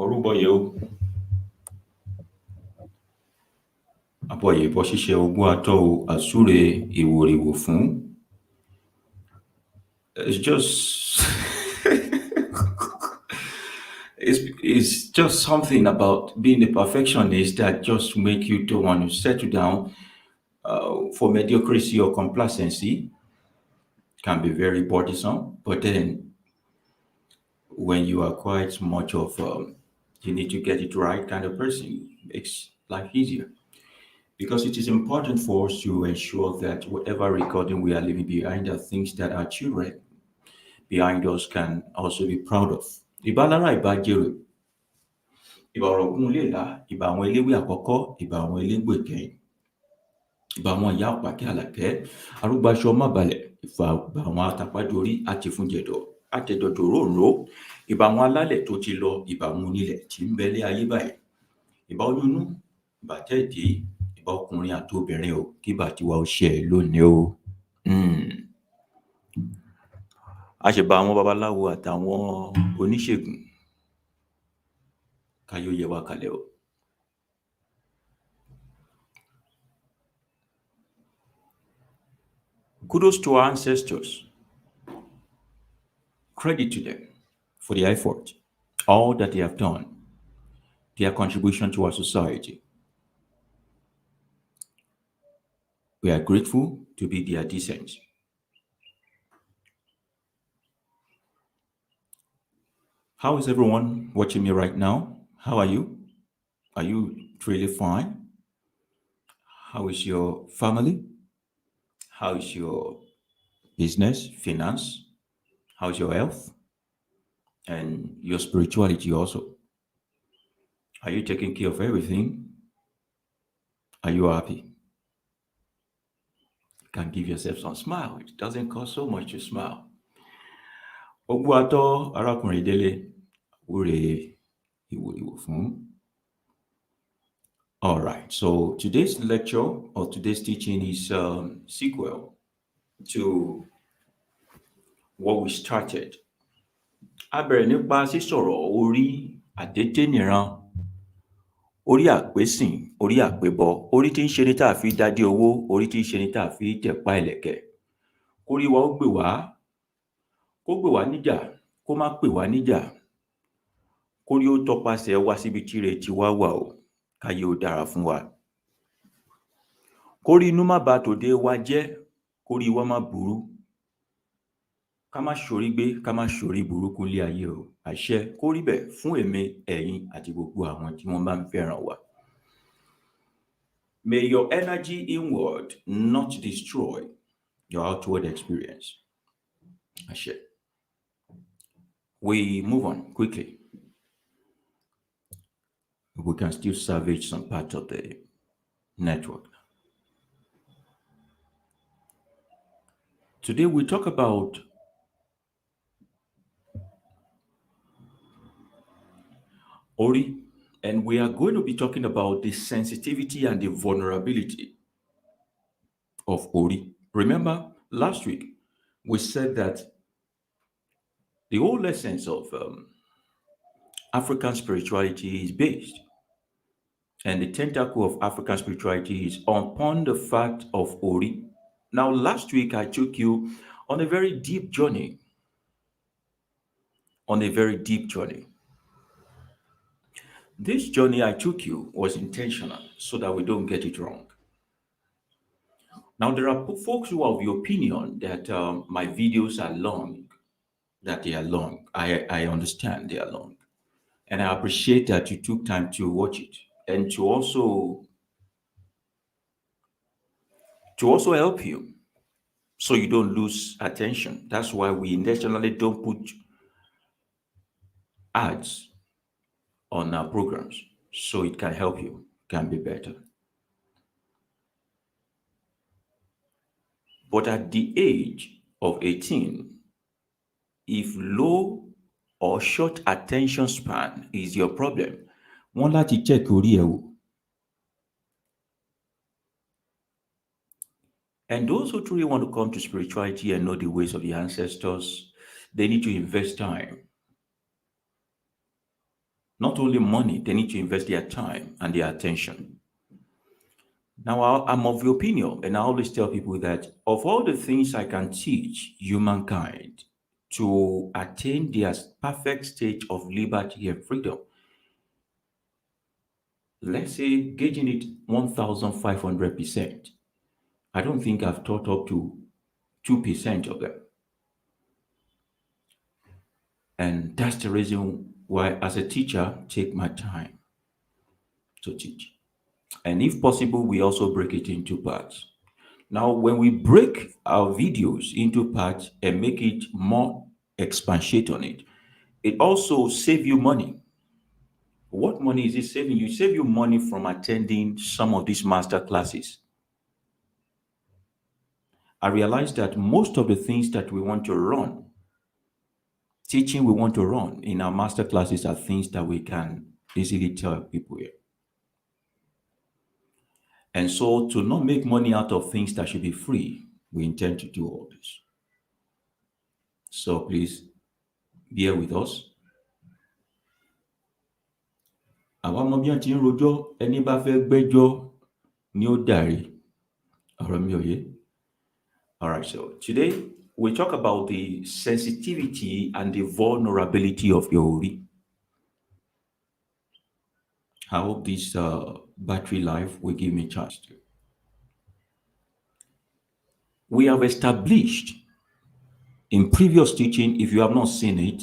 Orúbọyè o, àbọ̀yè bọ́ ṣíṣe ogún atọ́ o, àsúre ìwòrìwò fún. It's just it's just something about being a perfectionist that just make you don't want to settle down. For mediocrity or complacency can be very bothersome, but then when you are quite much of you need to get it right kind of person, makes life easier. Because it is important for us to ensure that whatever recording we are leaving behind are things that our children behind us can also be proud of. Ìbálára ìbájẹ́rò, ìbà ọ̀rọ̀gún léla, ìbà àwọn eléwé àkọ́kọ́, ìbà àwọn elégbò ìkẹyìn, ìbà àwọn ìyá àpàkẹ́ àlàkẹ́, arúgbáṣọ mábàlẹ̀, ìfà àwọn atapádorí àti fúnjẹ̀dọ̀, àtẹ̀dọ̀dọ̀ ròǹró, ìbà àwọn alálẹ̀ tó ti lọ, ìbà àwọn onílẹ̀ tí ń bẹ́lẹ̀ ayé báyìí, ìbà oyúnú, ìbà tẹ́ẹ̀dé, ìbà ọkùnrin àti obìnrin o, kí ìbà tiwa ó ṣe lónìí o. A ṣe bá àwọn babaláwo àtàwọn oníṣègùn káyó yẹ wá kalẹ̀ o. Kudos to our ancestors. Credit to them for their effort, all that they have done, their contribution to our society. We are grateful to be their descendants. How is everyone watching me right now? How are you? Are you really fine? How is your family? How is your business, finance? How's your health? And your spirituality also? Are you taking care of everything? Are you happy? You can give yourself some smile. It doesn't cost so much to smile. Ogún atọ́ arákùnrin Délé, wúre ìwòrìwò fún. All right, so today's lecture or today's teaching is sequel to what we started. A bẹ̀rẹ̀ nípa sísọ̀rọ̀ orí àdédénìran, orí àpésìn, orí àpébọ, orí tí ń ṣe ní tá a fi dádé owó, orí tí ń ṣe ní tá a fi tẹ̀pá ìlẹ̀kẹ̀. Kórí wa ó gbè wá, kó gbè wá níjà, kó má pè wá níjà. Kórí ó tọpasẹ̀ wá síbi tí ire ti wá wà o. káyé ó dára fún wa. Kórí inú má ba tòde wa jẹ́, kórí wa má burú, ká má ṣorí gbé, ká má ṣorí burúkú lé ayé o. Àṣẹ kó rí bẹ́ẹ̀ fún èmi, ẹ̀yin àti gbogbo àwọn tí wọ́n bá ń fẹ́ràn wa. May your energy inward not destroy your outward experience. Àṣẹ. We move on quickly. We can still salvage some part of the network. Today we talk about Ori, and we are going to be talking about the sensitivity and the vulnerability of Ori. Remember, last week we said that the whole essence of African spirituality is based, and the tentacle of African spirituality is upon the fact of Ori. Now, last week I took you on a very deep journey. On a very deep journey. This journey I took you was intentional so that we don't get it wrong. Now, there are folks who are of the opinion that my videos are long, that they are long. I understand they are long. And I appreciate that you took time to watch it and to also help you so you don't lose attention. That's why we intentionally don't put ads on our programs so it can help you, can be better. But at the age of 18, if low or short attention span is your problem, wọ́n láti check orí ẹ̀ wò. And those who truly want to come to spirituality and know the ways of the ancestors, they need to invest time. Not only money, they need to invest their time and their attention. Now, I'm of the opinion, and I always tell people that of all the things I can teach humankind to attain their perfect state of liberty and freedom, let's say gauging it 1,500%, I don't think I've taught up to 2% of them. And that's the reason why, as a teacher, take my time to teach. And if possible, we also break it into parts. Now, when we break our videos into parts and make it more expatiate on it, it also save you money. What money is it saving you? It save you money from attending some of these master classes. I realized that most of the things that we want to run, teaching we want to run in our master classes, are things that we can easily tell people here. And so, to not make money out of things that should be free, we intend to do all this. So please bear with us. Àwa ọmọ bí wọ́n ti ń rojọ́, ẹni bá fẹ́ gbẹ́jọ́ ni ó dàrí. Ọ̀rọ̀ mi ò yé. All right, so today we talk about the sensitivity and the vulnerability of your Ori. I hope this battery life will give me a chance to. We have established in previous teaching, if you have not seen it,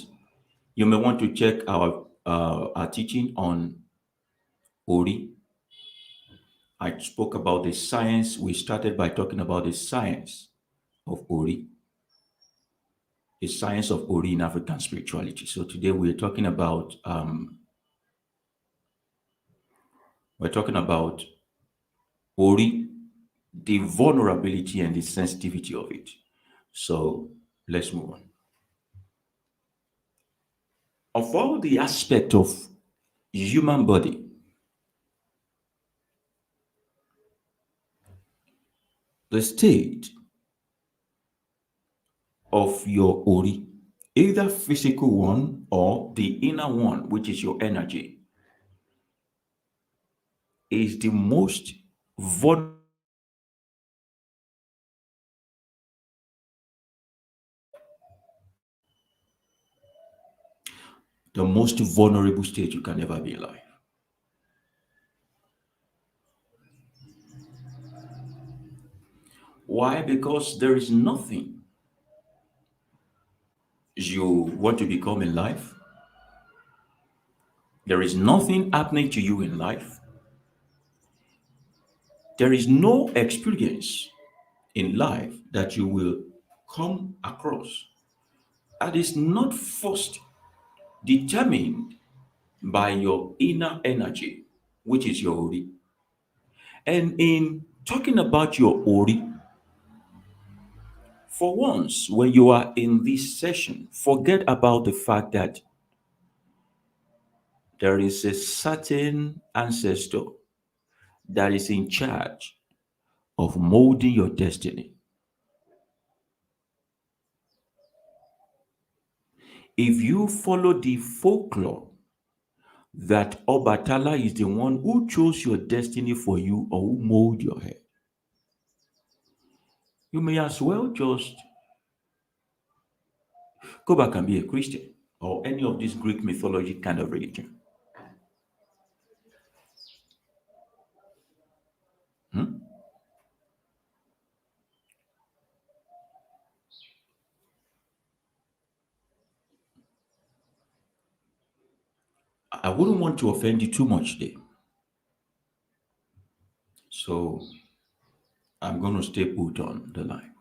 you may want to check our teaching on Ori. I spoke about the science. We started by talking about the science of Ori, the science of Ori in African spirituality. So today we're talking about Ori, the vulnerability and the sensitivity of it. So let's move on. Of all the aspects of human body, the state of your Ori, either physical one or the inner one, which is your energy, is the most vulnerable. The most vulnerable state you can ever be in life. Why? Because there is nothing you want to become in life. There is nothing happening to you in life. There is no experience in life that you will come across that is not first determined by your inner energy, which is your Ori. And in talking about your Ori, for once, when you are in this session, forget about the fact that there is a certain ancestor that is in charge of molding your destiny. If you follow the folklore that Obatala is the one who chose your destiny for you or who molded your head, you may as well just go back and be a Christian or any of this Greek mythology kind of religion. Hmm? I wouldn't want to offend you too much there. So I'm going to stay put on the line.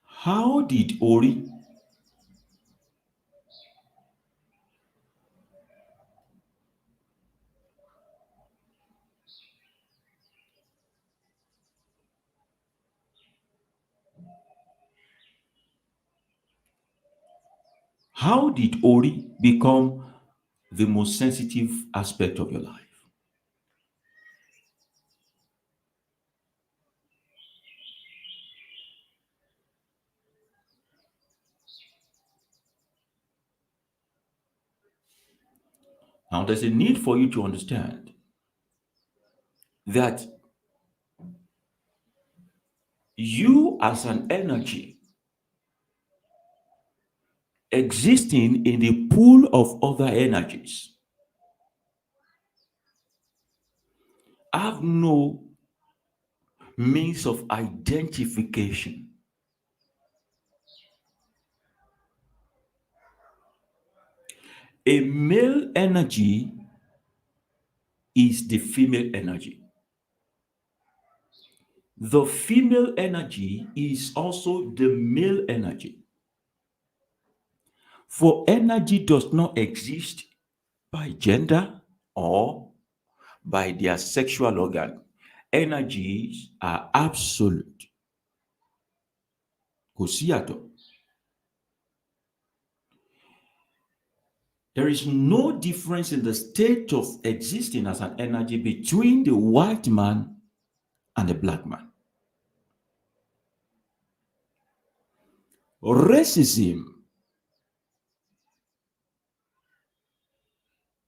How did Ori, how did Ori become the most sensitive aspect of your life? Now, there's a need for you to understand that you, as an energy existing in the pool of other energies, have no means of identification. A male energy is the female energy. The female energy is also the male energy. For energy does not exist by gender or by their sexual organ. Energies are absolute. Kò sí yàtọ̀. There is no difference in the state of existing as an energy between the white man and the black man. Racism,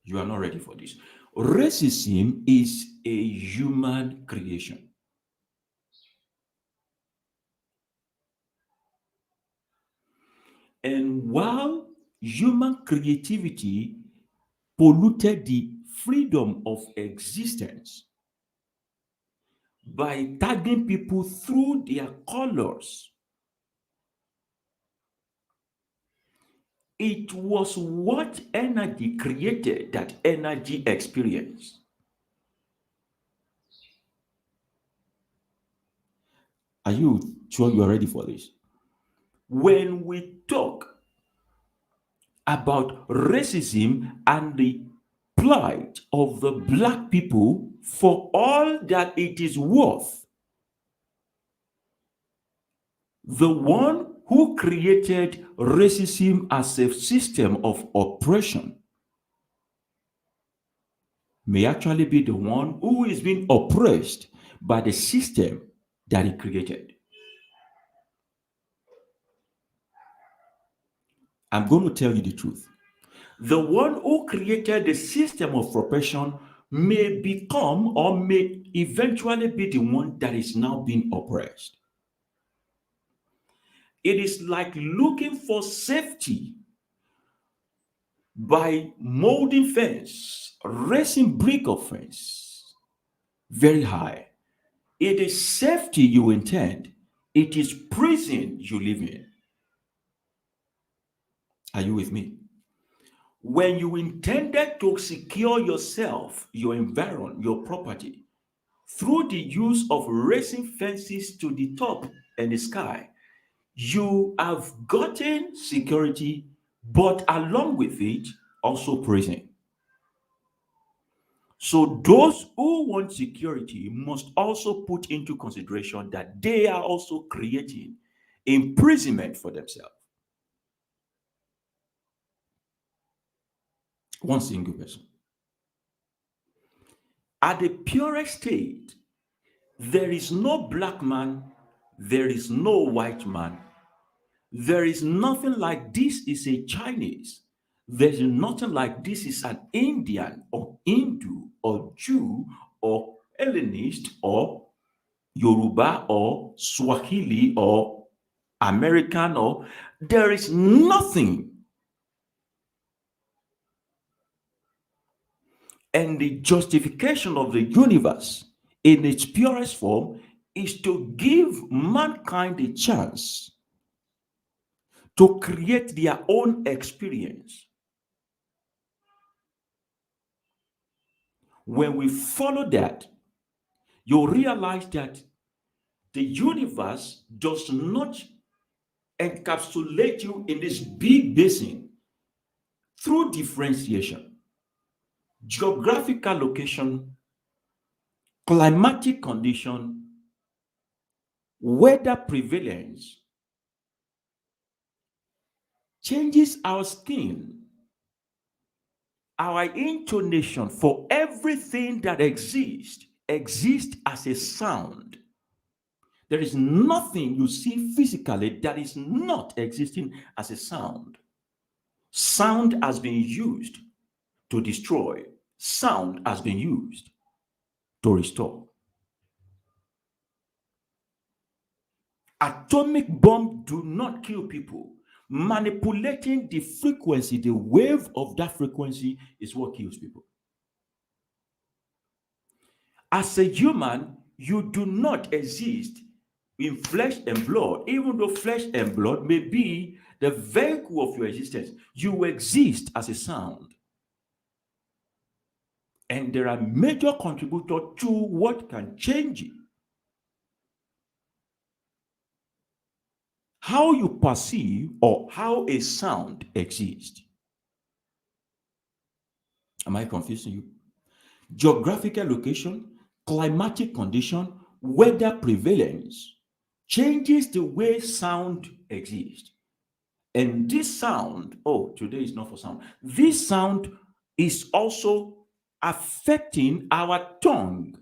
you are not ready for this. Racism is a human creation. And while human creativity polluted the freedom of existence by tagging people through their colors, it was what energy created that energy experience. Are you sure you're ready for this? When we talk about racism and the plight of the black people for all that it is worth, the one who created racism as a system of oppression may actually be the one who is being oppressed by the system that he created. I'm going to tell you the truth. The one who created the system of oppression may become or may eventually be the one that is now being oppressed. It is like looking for safety by molding fence, raising brick of fence very high. It is safety you intend, it is prison you live in. Are you with me? When you intended to secure yourself, your environment, your property, through the use of raising fences to the top and the sky, you have gotten security, but along with it, also prison. So those who want security must also put into consideration that they are also creating imprisonment for themselves. One single person. At the purest state, there is no black man, there is no white man, there is nothing like this is a Chinese, there's nothing like this is an Indian or Hindu or Jew or Hellenist or Yoruba or Swahili or American, or there is nothing. And the justification of the universe in its purest form is to give mankind a chance to create their own experience. When we follow that, you realize that the universe does not encapsulate you in this big basin through differentiation, geographical location, climatic condition, weather prevalence changes our skin, our intonation for everything that exists as a sound. There is nothing you see physically that is not existing as a sound. Sound has been used to destroy, sound has been used to restore. Atomic bomb do not kill people. Manipulating the frequency, the wave of that frequency is what kills people. As a human, you do not exist in flesh and blood, even though flesh and blood may be the vehicle of your existence. You exist as a sound. And there are major contributors to what can change it. How you perceive or how a sound exists. Am I confusing you? Geographical location, climatic condition, weather prevalence changes the way sound exists. And this sound, oh, today is not for sound. This sound is also affecting our tongue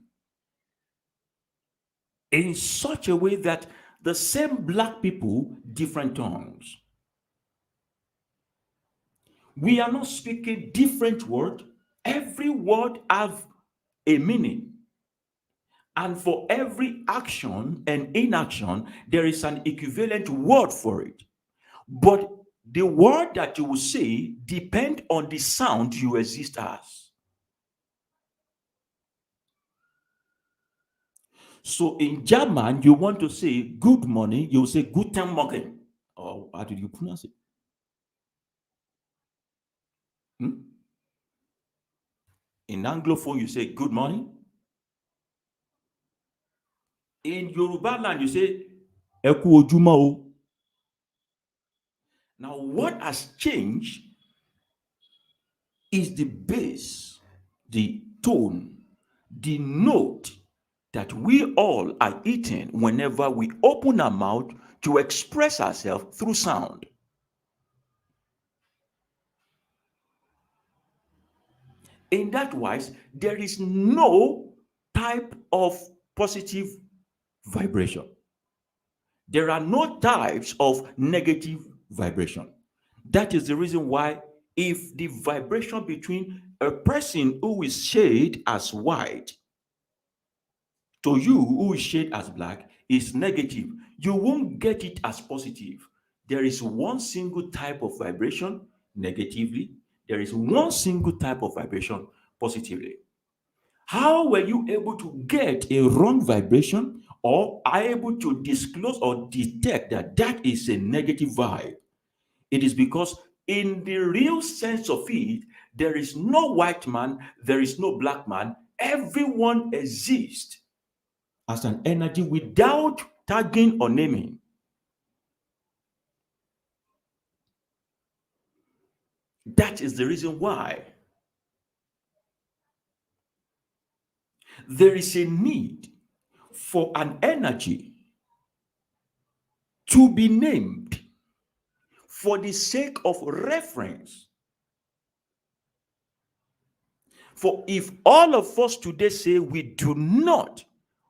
in such a way that the same black people, different tongues. We are not speaking different words. Every word have a meaning. And for every action and inaction, there is an equivalent word for it. But the word that you will say depend on the sound you exist as. So in German, you want to say good morning, you will say guten Morgen. Or how did you pronounce it? Hmm? In Anglophone, you say good morning. In Yoruba land, you say ẹ kú ojúmọ́ o. Now, what has changed is the bass, the tone, the note that we all are eating whenever we open our mouth to express ourselves through sound. In that wise, there is no type of positive vibration. There are no types of negative vibration. That is the reason why, if the vibration between a person who is shaded as white to you who is shaded as black is negative, you won't get it as positive. There is one single type of vibration negatively, There is one single type of vibration positively. How were you able to get a wrong vibration or are able to disclose or detect that that is a negative vibe? It is because, in the real sense of it, there is no white man, there is no black man. Everyone exists as an energy without tagging or naming. That is the reason why there is a need for an energy to be named for the sake of reference. For if all of us today say we do not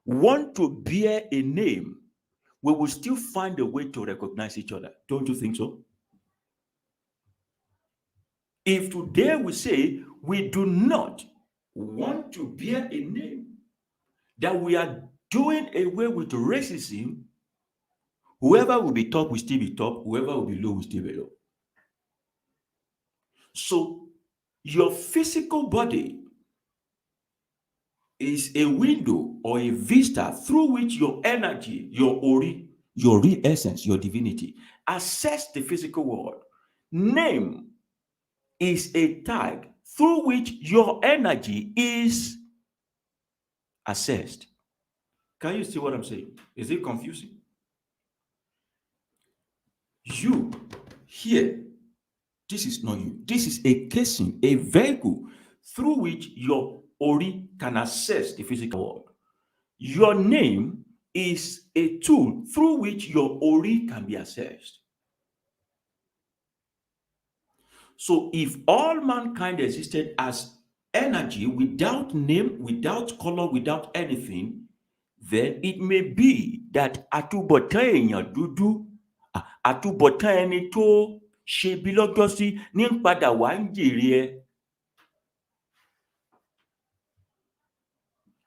want to bear a name, we will still find a way to recognize each other. Don't you think so? If today we say we do not want to bear a name, that we are doing away with racism, whoever will be top will still be top, whoever will be low will still be low. So your physical body is a window or a vista through which your energy, your ori, your real essence, your divinity, access the physical world. Name is a tag through which your energy is assessed. Can you see what I'm saying? Is it confusing? You here, this is not you. This is a casing, a vehicle through which your ori can access the physical world. Your name is a tool through which your ori can be accessed. So if all mankind existed as energy without name, without color, without anything, then it may be that àtúbọ̀tán èèyàn dúdú, àtúbọ̀tán ẹni tó ṣe bí lọ́jọ́sí ní ń padà wá ń jèrè ẹ.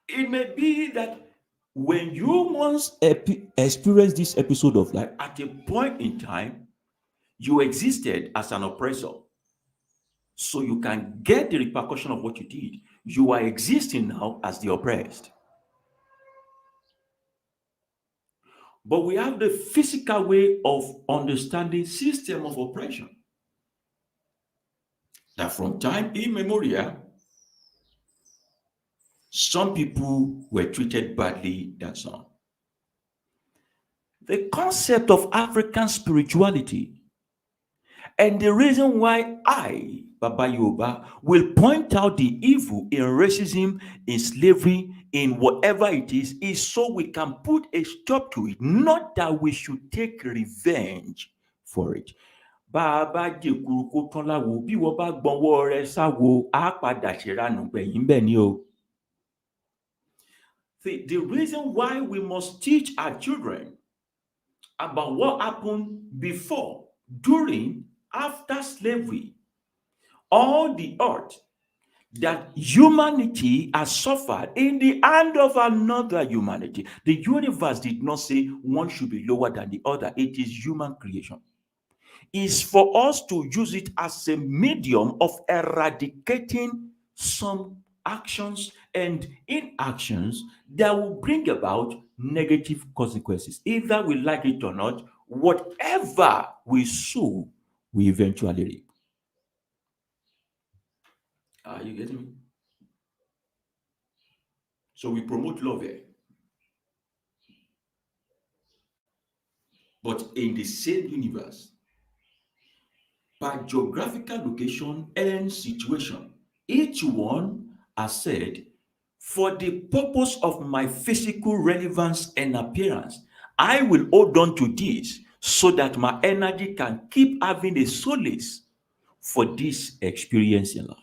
It may be that when you once experienced this episode of life, at a point in time, you existed as an oppressor. So you can get the repercussion of what you did. You are existing now as the oppressed. But we have the physical way of understanding system of oppression. That from time immemorial, some people were treated badly than some. The concept of African spirituality and the reason why I, Baba Yooba, will point out the evil in racism, in slavery, in whatever it is so we can put a stop to it, not that we should take revenge for it. Bàbá jèkúrú kó tán láwo bí wọ́n bá gbọ́nwọ́ rẹ sáwo á padà ṣèranù gbẹ̀yìn bẹ́ẹ̀ ni o. The reason why we must teach our children about what happened before, during, after slavery, all the earth that humanity has suffered in the hand of another humanity. The universe did not say one should be lower than the other. It is human creation. Is for us to use it as a medium of eradicating some actions and inactions that will bring about negative consequences. Either we like it or not, whatever we sow, we eventually reap. Are you getting me? So we promote love here. But in the same universe, by geographical location and situation, each one has said, for the purpose of my physical relevance and appearance, I will hold on to this so that my energy can keep having a solace for this experience in life.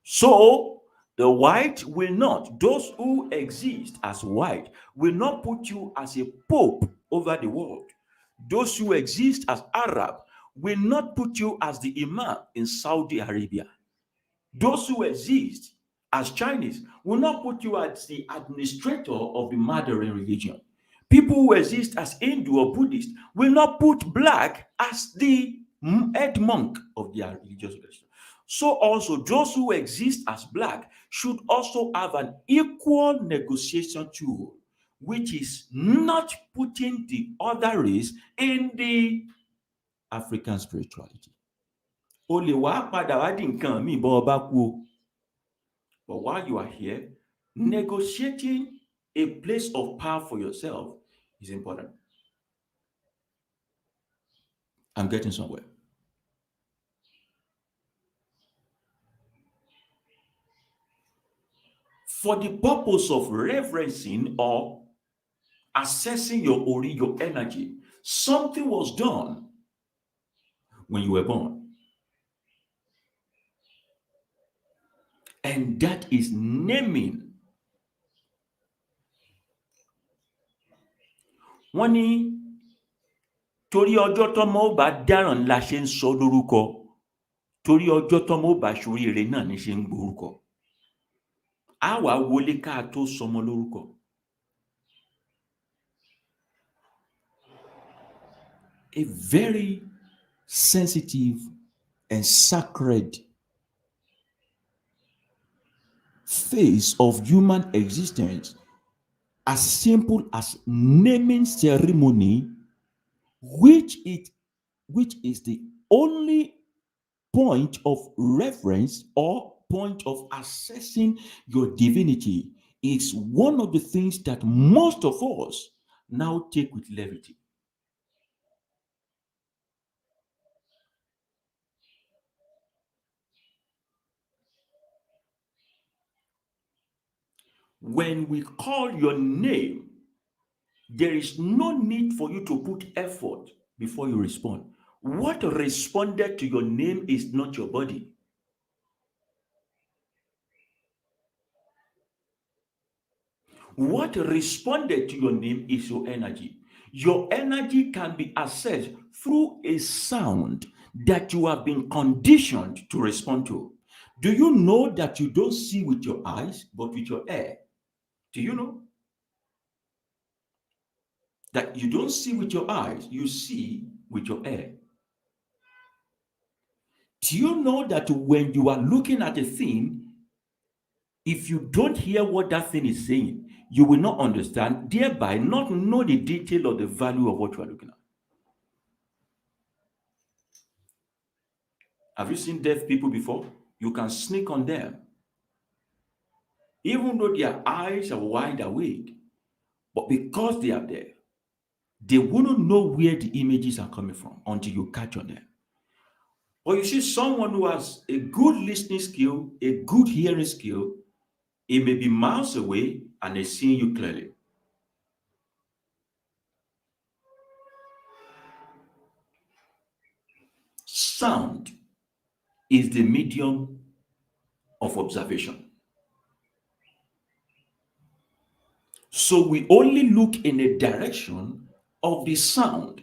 So, the white will not, those who exist as white, will not put you as a pope over the world. Those who exist as Arab will not put you as the Imam in Saudi Arabia. Those who exist as Chinese will not put you as the administrator of the Mandarin religion. People who exist as Hindu or Buddhist will not put black as the head monk of their religious religion. So also those who exist as black should also have an equal negotiation tool, which is not putting the other race in the African spirituality. O lè wá padà wá di nǹkan míì bọ́ ọ bá kú o. But while you are here, negotiating a place of power for yourself is important. I'm getting somewhere. For the purpose of reverencing or assessing your ori, your energy, something was done when you were born. And that is naming. Wọ́n ní torí ọjọ́ tọ́mọ ó bá dáràn la ṣe ń sọ lórúkọ, torí ọjọ́ tọ́mọ ó bá ṣoríire náà ní ṣe ń gborúkọ. Á wá wọlé ká tó sọmọ lórúkọ. A very sensitive and sacred phase of human existence, as simple as naming ceremony, which is the only point of reference or point of assessing your divinity, is one of the things that most of us now take with levity. When we call your name, there is no need for you to put effort before you respond. What responded to your name is not your body. What responded to your name is your energy. Your energy can be assessed through a sound that you have been conditioned to respond to. Do you know that you don't see with your eyes, but with your ear? Do you know that you don't see with your eyes, you see with your ear? Do you know that when you are looking at a thing, if you don't hear what that thing is saying, you will not understand, thereby not know the detail or the value of what you are looking at? Have you seen deaf people before? You can sneak on them. Even though their eyes are wide awake, but because they are there, they wouldn't know where the images are coming from until you catch on them. Or you see someone who has a good listening skill, a good hearing skill, it may be miles away and they're seeing you clearly. Sound is the medium of observation. So we only look in a direction of the sound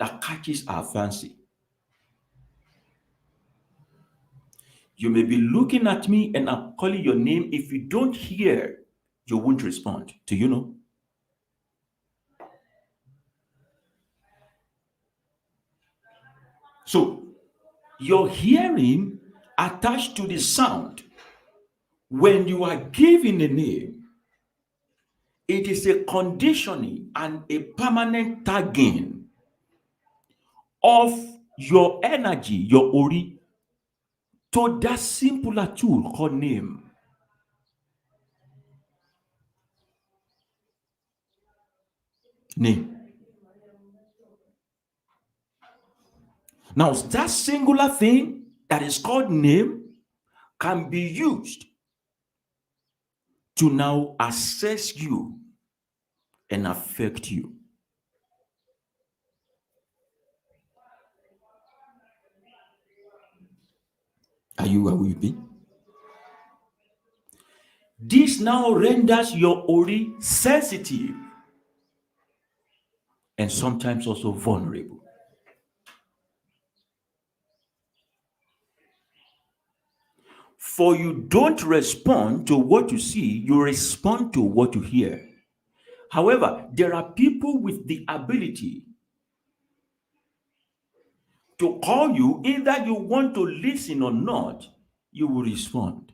that catches our fancy. You may be looking at me and I'm calling your name. If you don't hear, you won't respond. Do you know? So, your hearing attached to the sound, when you are given a name, it is a conditioning and a permanent tagging of your energy, your ori, to that simpler tool called name. Name. Now, that singular thing that is called name can be used to now assess you and affect you. Are you with me? This now renders your ori sensitive and sometimes also vulnerable. For you don't respond to what you see, you respond to what you hear. However, there are people with the ability to call you, either you want to listen or not, you will respond.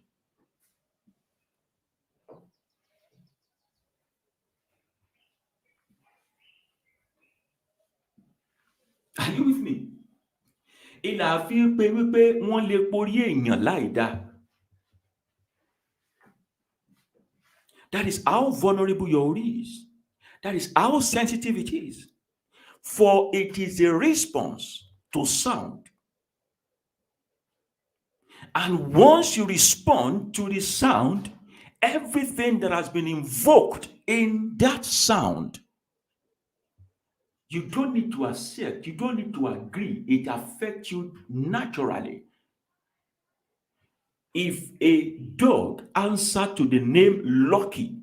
Are you with me? Ìlà fi ń pe wípé wọ́n lè porí èèyàn láì dá. That is how vulnerable your ori is. That is how sensitive it is. For it is a response to sound. And once you respond to the sound, everything that has been invoked in that sound, you don't need to accept, you don't need to agree. It affects you naturally. If a dog answers to the name Lucky,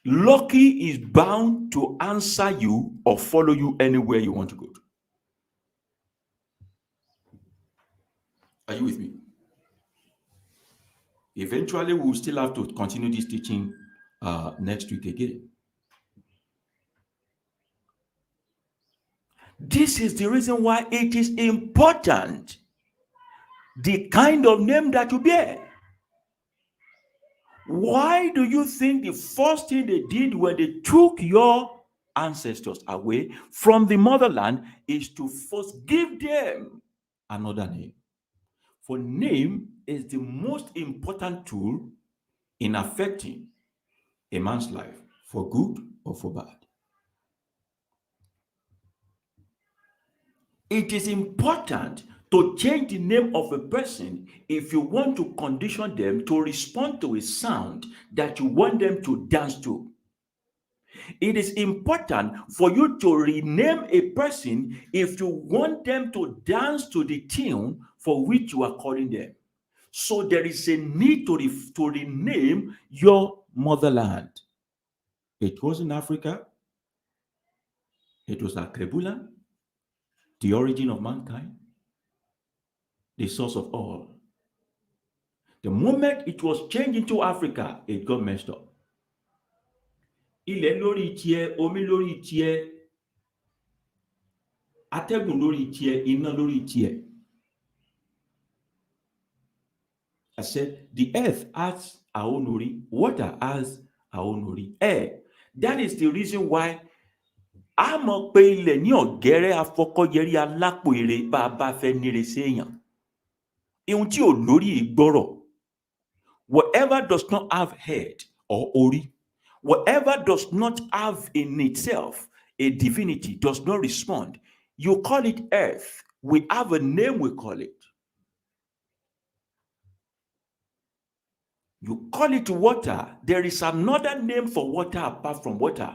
Lucky is bound to answer you or follow you anywhere you want to go to. Are you with me? Eventually, we'll still have to continue this teaching next week again. This is the reason why it is important the kind of name that you bear. Why do you think the first thing they did when they took your ancestors away from the motherland is to first give them another name? For name is the most important tool in affecting a man's life, for good or for bad. It is important to change the name of a person if you want to condition them to respond to a sound that you want them to dance to. It is important for you to rename a person if you want them to dance to the tune for which you are calling them. So there is a need to rename your motherland. It was in Africa. It was Akrebula, the origin of mankind, the source of all. The moment it was changed into Africa, it got messed up. Ilẹ̀ lórí tiẹ̀, omi lórí tiẹ̀, atẹ́gùn lórí tiẹ̀, iná lórí tiẹ̀. I said, the earth has our own ori, water has our own ori, air. That is the reason why a mọ̀ pé ilẹ̀ ní ọ̀gẹ́rẹ́ afọkọ́yẹrí alápò ire bá a bá fẹ́ níre séèyàn. Ihun tí ò lórí ìgbọ́rọ̀. Whatever does not have head or ori, whatever does not have in itself a divinity, does not respond. You call it earth. We have a name we call it. You call it water. There is another name for water apart from water.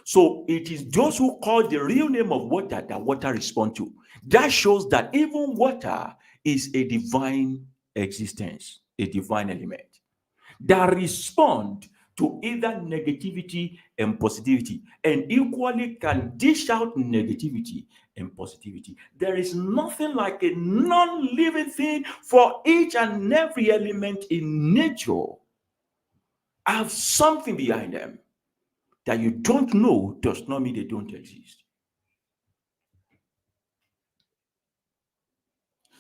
So it is those who call the real name of water that water respond to. That shows that even water is a divine existence, a divine element that respond to either negativity and positivity, and equally can dish out negativity and positivity. There is nothing like a non-living thing, for each and every element in nature have something behind them that you don't know does not mean they don't exist.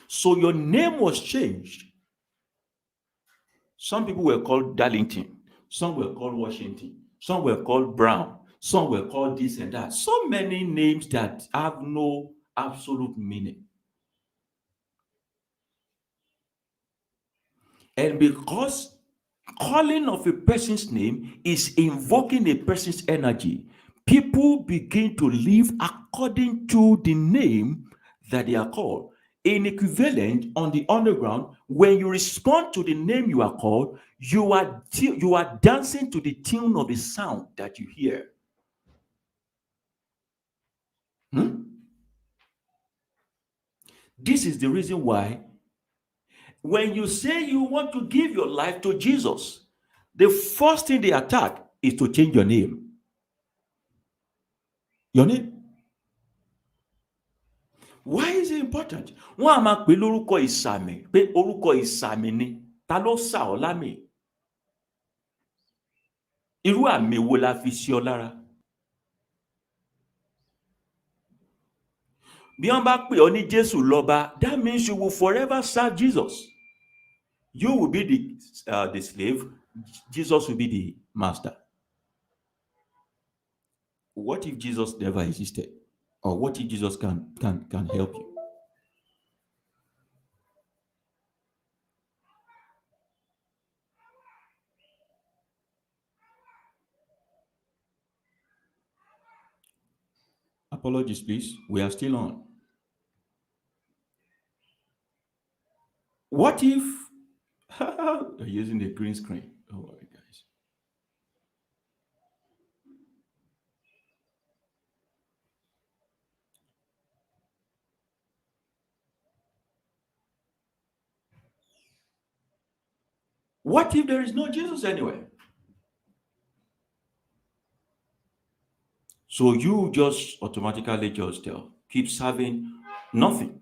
So your name was changed. Some people were called Darlington, some were called Washington, some were called Brown, some were called this and that. So many names that have no absolute meaning. And because calling of a person's name is invoking a person's energy, people begin to live according to the name that they are called. In equivalent on the underground, when you respond to the name you are called, you are dancing to the tune of the sound that you hear. This is the reason why when you say you want to give your life to Jesus, the first thing they attack is to change your name. Your name. Why is it important? Wọ́n á máa pè lórúkọ ìsàmì, pé orúkọ ìsàmì ni. Ta ló sà ọ́ lámì? Irú àmì wo la fi sí ọ lára? Bí wọ́n bá pè ọ́ ní Jésù lọ́ba, that means you will forever serve Jesus. You will be the slave, Jesus will be the master. What if Jesus never existed? Or what if Jesus can help you? Apologies, please. We are still on. What if they're using the green screen? Don't worry, guys. What if there is no Jesus anywhere? So you just automatically just keep serving nothing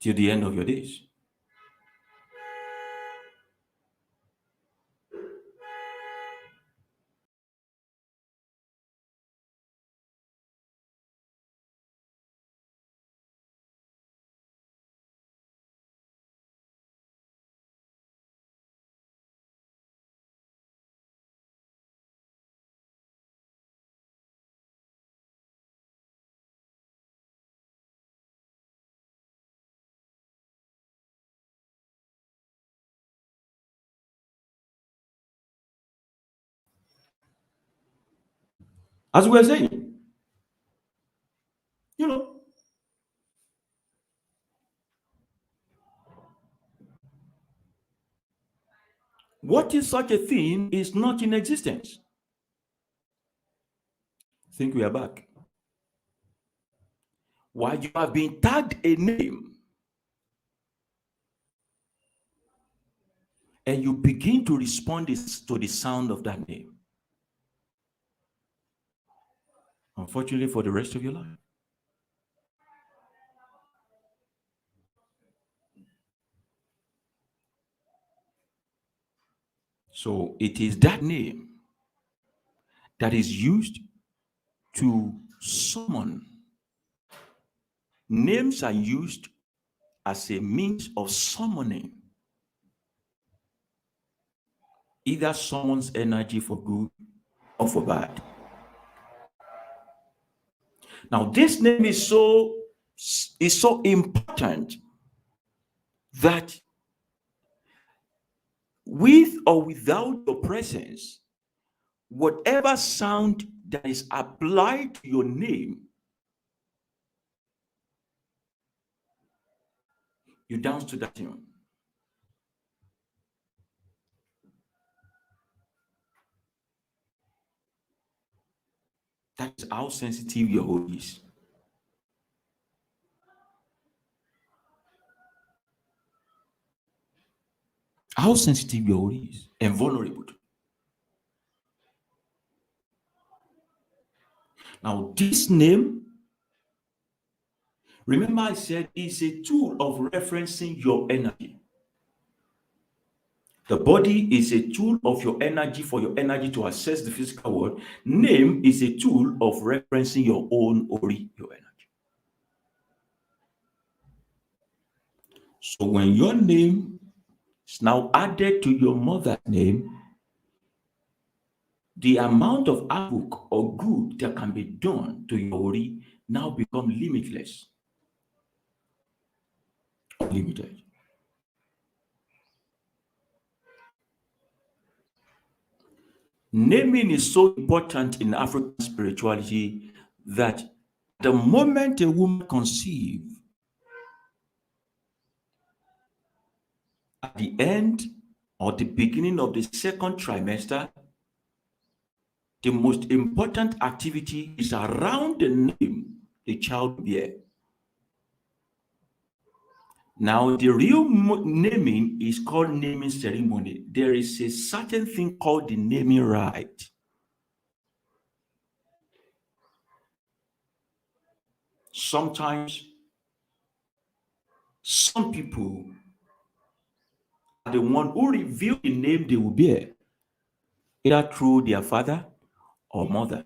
till the end of your days. As we were saying, you know, what is such a thing is not in existence. Think we are back. While you have been tagged a name and you begin to respond to the sound of that name, unfortunately, for the rest of your life. So it is that name that is used to summon. Names are used as a means of summoning either someone's energy for good or for bad. Now, this name is so important that with or without your presence, whatever sound that is applied to your name, you dance to that tune. That is how sensitive your heart is. How sensitive your heart is and vulnerable. Now, this name, remember I said, is a tool of referencing your energy. The body is a tool of your energy for your energy to access the physical world. Name is a tool of referencing your own ori, your energy. So when your name is now added to your mother's name, the amount of havoc or good that can be done to your ori now become limitless, unlimited. Naming is so important in African spirituality that the moment a woman conceives, at the end or the beginning of the second trimester, the most important activity is around the name the child bear. Now, the real naming is called naming ceremony. There is a certain thing called the naming rite. Sometimes, some people are the one who reveal the name they will bear, either through their father or mother,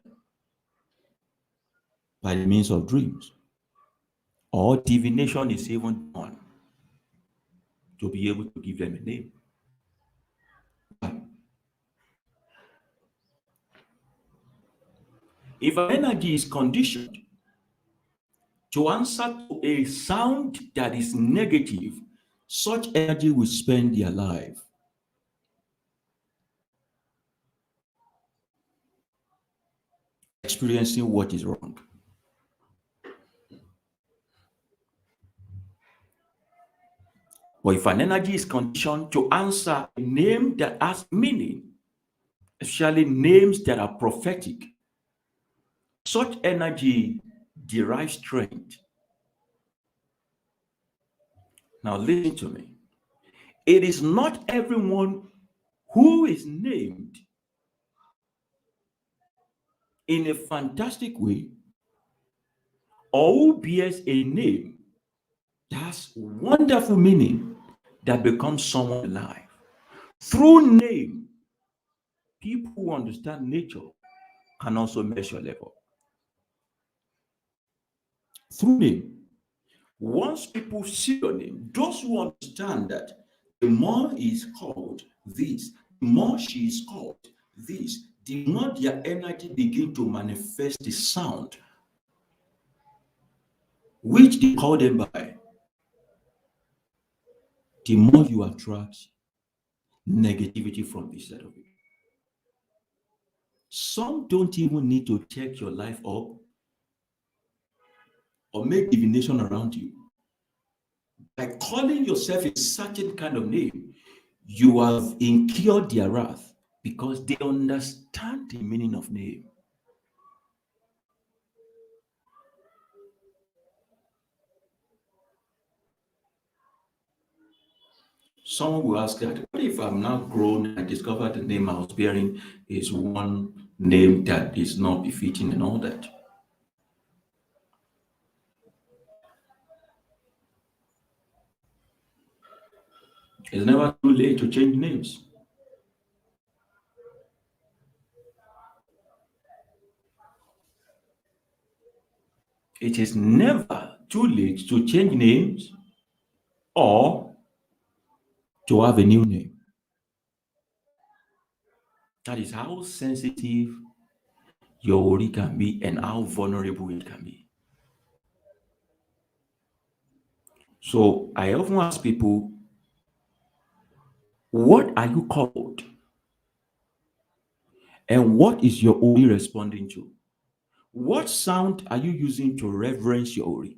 by the means of dreams. or divination is even done to be able to give them a name. If an energy is conditioned to answer to a sound that is negative, such energy will spend their life experiencing what is wrong. But if an energy is conditioned to answer a name that has meaning, especially names that are prophetic, such energy derives strength. Now, listen to me. It is not everyone who is named in a fantastic way or who bears a name that has wonderful meaning that becomes someone alive. Through name, people who understand nature can also measure level. Through name, once people see your name, those who understand that the more he is called this, the more she is called this, the more their energy begin to manifest the sound which they call them by, the more you attract negativity from this side of it. Some don't even need to check your life up or make divination around you. By calling yourself a certain kind of name, you have incurred their wrath because they understand the meaning of name. Someone will ask that, what if I'm now grown and I discover the name I was bearing is one name that is not befitting and all that? It's never too late to change names. It is never too late to change names or to have a new name. That is how sensitive your worry can be and how vulnerable it can be. So I often ask people, what are you called? And what is your Ori responding to? What sound are you using to reverence your Ori?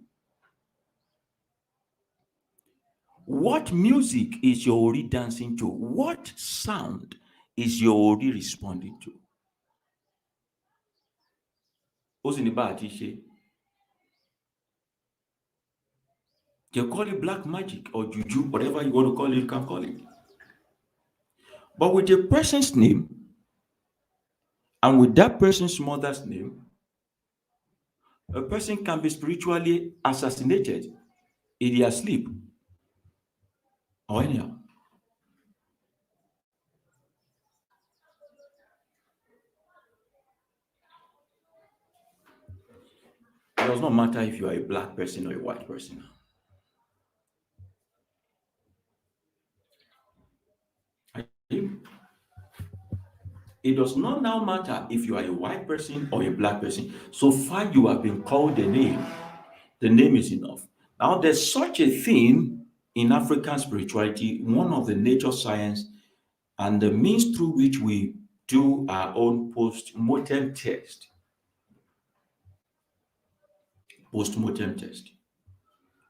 What music is your Ori dancing to? What sound is your Ori responding to? Ó sì ní bá àti ṣe. They call it black magic or juju, whatever you want to call it, you can call it. But with a person's name and with that person's mother's name, a person can be spiritually assassinated in their sleep or anyhow. It does not matter if you are a black person or a white person. It does not now matter if you are a white person or a black person. So far, you have been called a name. The name is enough. Now, there's such a thing in African spirituality, one of the nature science, and the means through which we do our own post-mortem test,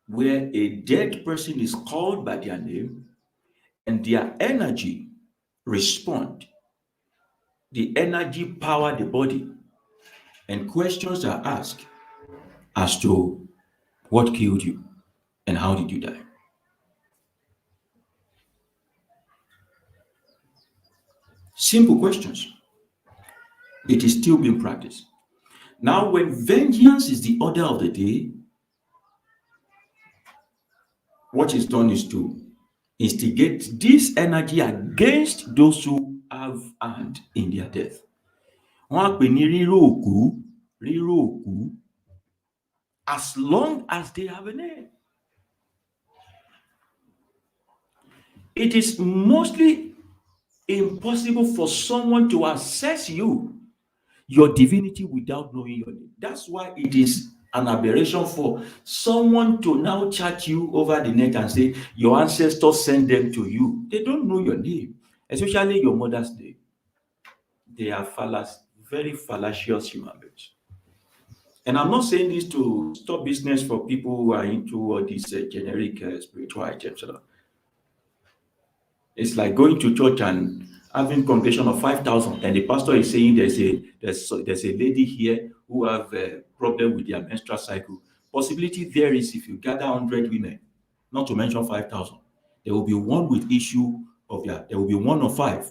where a dead person is called by their name and their energy respond. The energy power the body, and questions are asked as to what killed you and how did you die. Simple questions. It is still being practiced. Now, when vengeance is the order of the day, what is done is to instigate this energy against those who have hand in their death. Wọ́n á pè ní ríró òkú, ríró òkú. as long as they have a name. It is mostly impossible for someone to assess your divinity without knowing your name. That's why it is an aberration for someone to now chat you over the net and say your ancestors sent them to you. They don't know your name, especially your mother's name. They are very fallacious human beings. And I'm not saying this to stop business for people who are into all these generic spiritual items. It's like going to church and having congregation of 5,000, and the pastor is saying there's a lady here who have a problem with their menstrual cycle. Possibility there is if you gather 100 women, not to mention 5,000, there will be one with issue of there will be one of five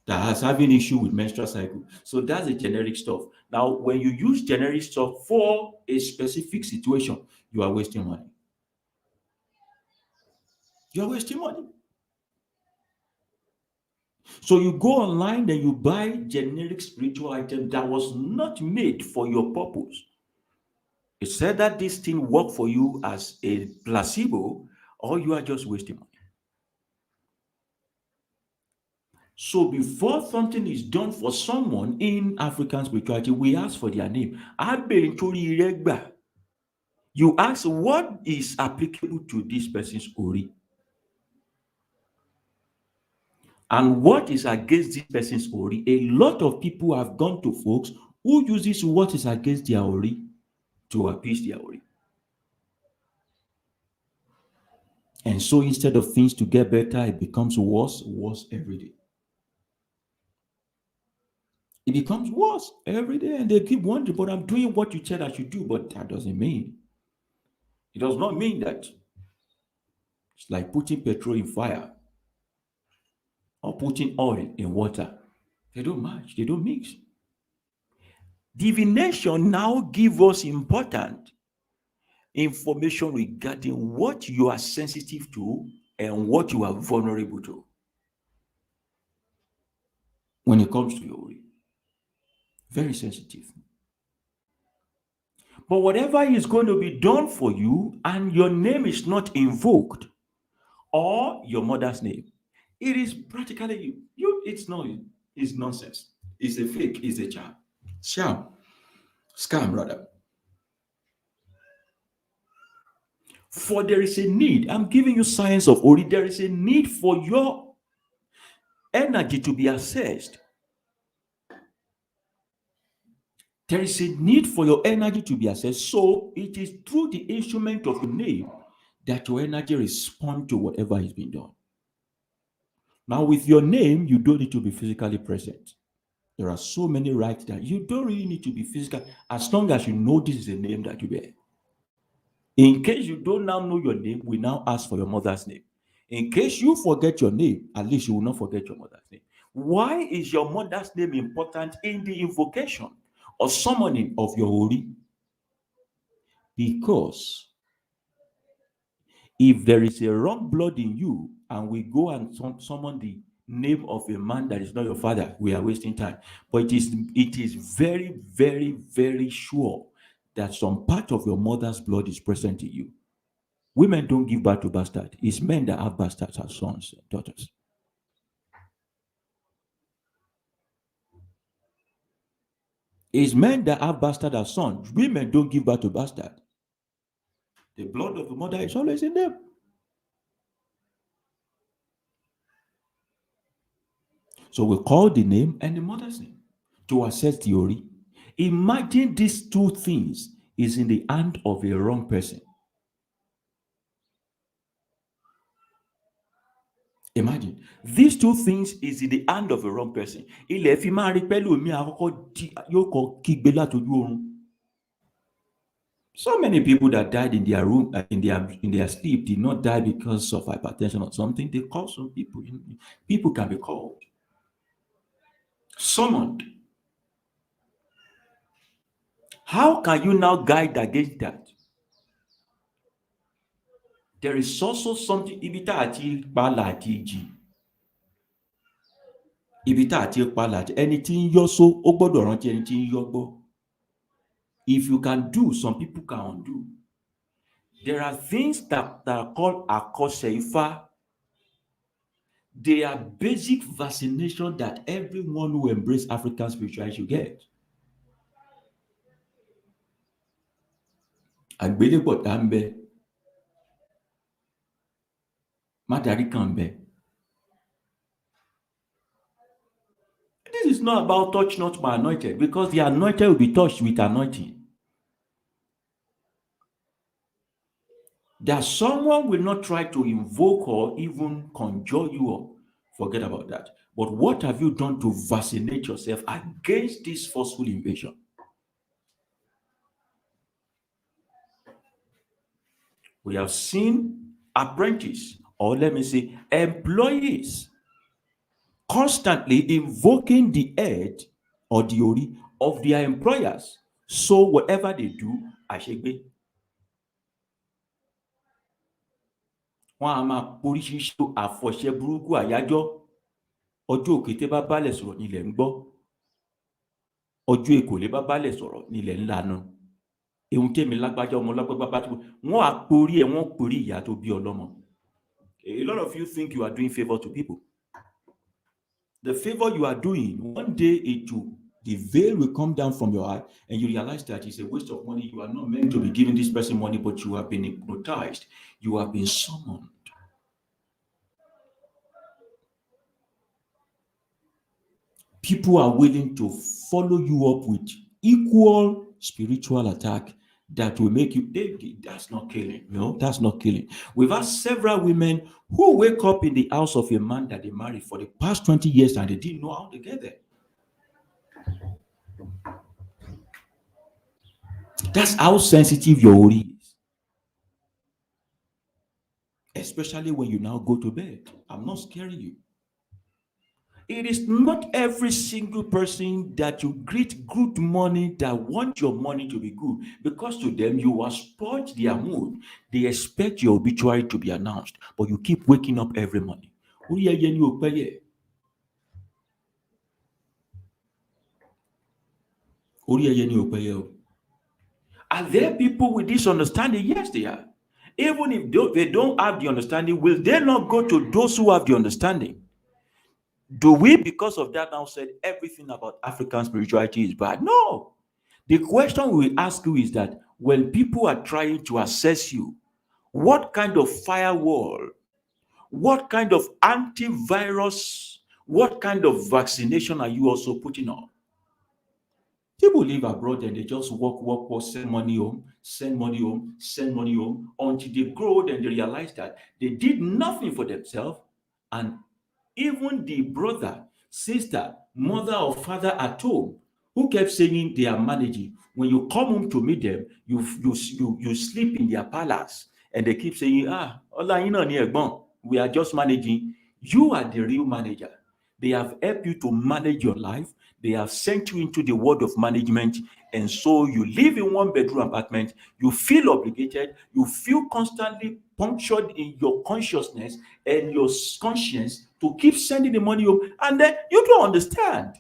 that has having issue with menstrual cycle. So that's the generic stuff. Now, when you use generic stuff for a specific situation, you are wasting money. You are wasting money. So you go online, then you buy generic spiritual item that was not made for your purpose. It said that this thing work for you as a placebo, or you are just wasting money. So before something is done for someone in African spirituality, we ask for their name. You ask what is applicable to this person's ori, and what is against this person's ori. A lot of people have gone to folks who uses what is against their ori to appease their ori. And so instead of things to get better, it becomes worse every day. It becomes worse every day, and they keep wondering, but I'm doing what you said I should do, but that doesn't mean. It does not mean that. It's like putting petrol in fire or putting oil in water. They don't match, they don't mix. Divination now gives us important information regarding what you are sensitive to and what you are vulnerable to when it comes to your ori. Very sensitive. But whatever is going to be done for you and your name is not invoked or your mother's name, it is practically it's not, it's nonsense. It's a fake, it's a charm. Scam rather. For there is a need, I'm giving you science of ori, there is a need for your energy to be assessed. There is a need for your energy to be assessed. So it is through the instrument of your name that your energy responds to whatever is being done. Now, with your name, you don't need to be physically present. There are so many rights that you don't really need to be physical as long as you know this is a name that you bear. In case you don't now know your name, we now ask for your mother's name. In case you forget your name, at least you will not forget your mother's name. Why is your mother's name important in the invocation or summoning of your ori? Because if there is a wrong blood in you and we go and summon the name of a man that is not your father, we are wasting time. But it is very, very, very sure that some part of your mother's blood is present in you. Women don't give birth to bastards. It's men that have bastards as sons and daughters. It's men that have bastards as sons. Women don't give birth to bastards. The blood of the mother is always in them. So we call the name and the mother's name to assess the ori. Imagine these two things is in the hand of a wrong person. Imagine these two things is in the hand of a wrong person. Ilẹ̀ fi máa rí pẹ́lú mi àkọ́kọ́ yóò kọ́ kígbe látọjú oorun. So many people that died in their room, in their sleep, did not die because of hypertension or something. They call some people. People can be called, summoned. How can you now guide against that? There is also something ibita àti pala àti ìjì. Ibita àti pala àti ẹni tí ń yọ́ só ó gbọ́dọ̀ rántí ẹni tí ń yọ́ gbọ́. If you can do, some people can undo. There are things that are called akoseifa. They are basic vaccination that everyone who embrace African spirituality should get. Àgbélépọ̀tá ń bẹ, mátàrí kan ń bẹ. This is not about touch not my anointed, because the anointed will be touched with anointing. That someone will not try to invoke or even conjure you up. Forget about that. But what have you done to vaccinate yourself against this forceful invasion? We have seen apprentices, or let me say, employees, constantly invoking the head or the ori of their employers. So whatever they do, àṣegbé. Wọ́n á máa poríṣiríṣi àfọ̀ṣẹ burúkú àyájọ́. Ọjọ́ òkété bá bálẹ̀ sọ̀rọ̀ nílẹ̀ ń gbọ́. Ọjọ́ èkòlé bá bálẹ̀ sọ̀rọ̀ nílẹ̀ ń lanu. Ehun tèmi lágbájá ọmọ lágbájá bá ti wọ́n á porí ẹ̀ wọ́n porí ìyá tó bí ọlọ́mọ. A lot of you think you are doing favor to people. The favor you are doing, one day the veil will come down from your eye and you realize that it's a waste of money. You are not meant to be giving this person money, but you have been hypnotized. You have been summoned. People are willing to follow you up with equal spiritual attack that will make you, that's not killing, that's not killing. We've had several women who wake up in the house of a man that they married for the past 20 years and they didn't know how to get there. That's how sensitive your ori is. Especially when you now go to bed. I'm not scaring you. It is not every single person that you greet good morning that want your money to be good, because to them you have spoiled their mood. They expect your obituary to be announced, but you keep waking up every morning. Are there people with this understanding? Yes, they are. Even if they don't have the understanding, will they not go to those who have the understanding? Do we, because of that, now said everything about African spirituality is bad? No. The question we ask you is that when people are trying to assess you, what kind of firewall, what kind of antivirus, what kind of vaccination are you also putting on? People live abroad and they just work, send money home, send money home, send money home until they grow and they realize that they did nothing for themselves, and even the brother, sister, mother, or father at home who kept saying they are managing. When you come home to meet them, you sleep in their palace and they keep saying, we are just managing. You are the real manager. They have helped you to manage your life. They have sent you into the world of management. And so you live in one bedroom apartment. You feel obligated. You feel constantly punctured in your consciousness and your conscience to keep sending the money home. And then you don't understand.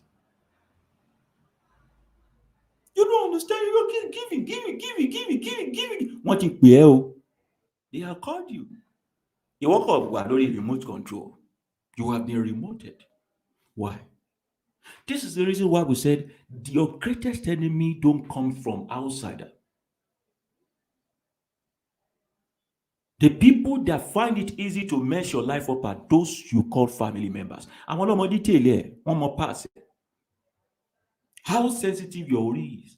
You don't understand. You keep giving. What you they have called you. You walk up with remote control. You have been remoted. Why? This is the reason why we said your greatest enemy don't come from outside. The people that find it easy to mess your life up are those you call family members. I want more detail here. One more pass. How sensitive your ori is.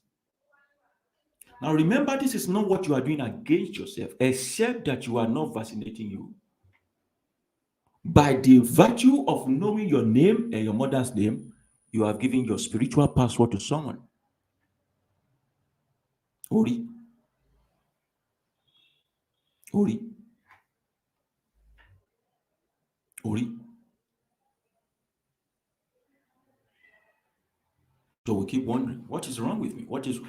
Now remember, this is not what you are doing against yourself, except that you are not vaccinating you. By the virtue of knowing your name and your mother's name, you have given your spiritual password to someone. Ori. Ori. Ori. So we keep wondering, what is wrong with me?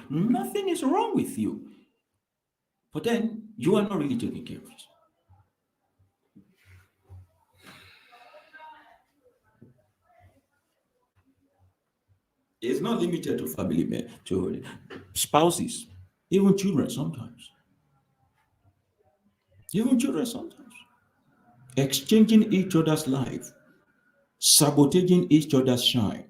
Nothing is wrong with you. But then you are not really taking care of it. It's not limited to family men, to spouses. Even children sometimes. Even children sometimes. Exchanging each other's life, sabotaging each other's shine.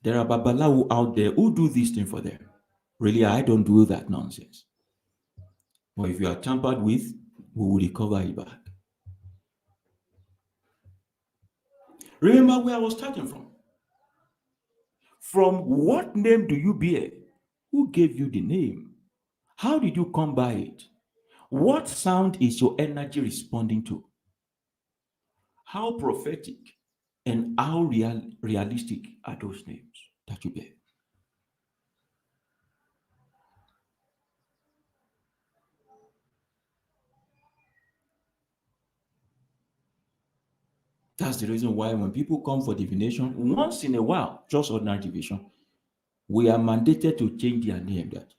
There are babalawo out there who do this thing for them. Really, I don't do that nonsense. But if you are tampered with, we will recover it back. Remember where I was starting from. From what name do you bear? Who gave you the name? How did you come by it? What sound is your energy responding to? How prophetic and how realistic are those names that you bear? That's the reason why when people come for divination, once in a while, just ordinary division, we are mandated to change their name. That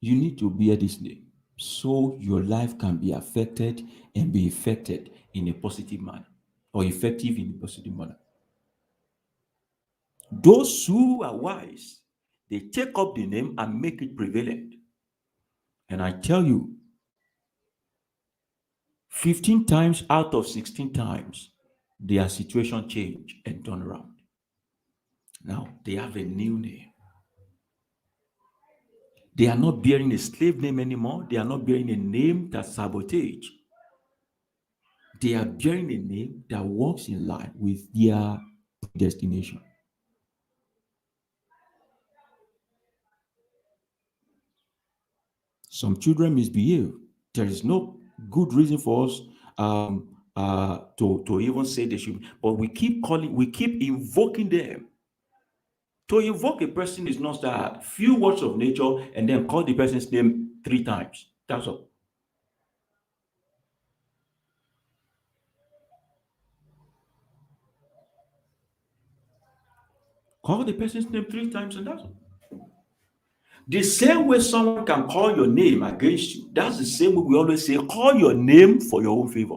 you need to bear this name so your life can be affected and be effected in a positive manner or effective in a positive manner. Those who are wise, they take up the name and make it prevalent. And I tell you, 15 times out of 16 times, their situation change and turn around. Now they have a new name. They are not bearing a slave name anymore. They are not bearing a name that sabotage. They are bearing a name that walks in line with their predestination. Some children misbehave. There is no good reason for us to even say they should, but we keep invoking them. To invoke a person is not that few words of nature and then call the person's name 3 times. That's all. Call the person's name 3 times and that's all. The same way someone can call your name against you, that's the same way we always say, call your name for your own favor.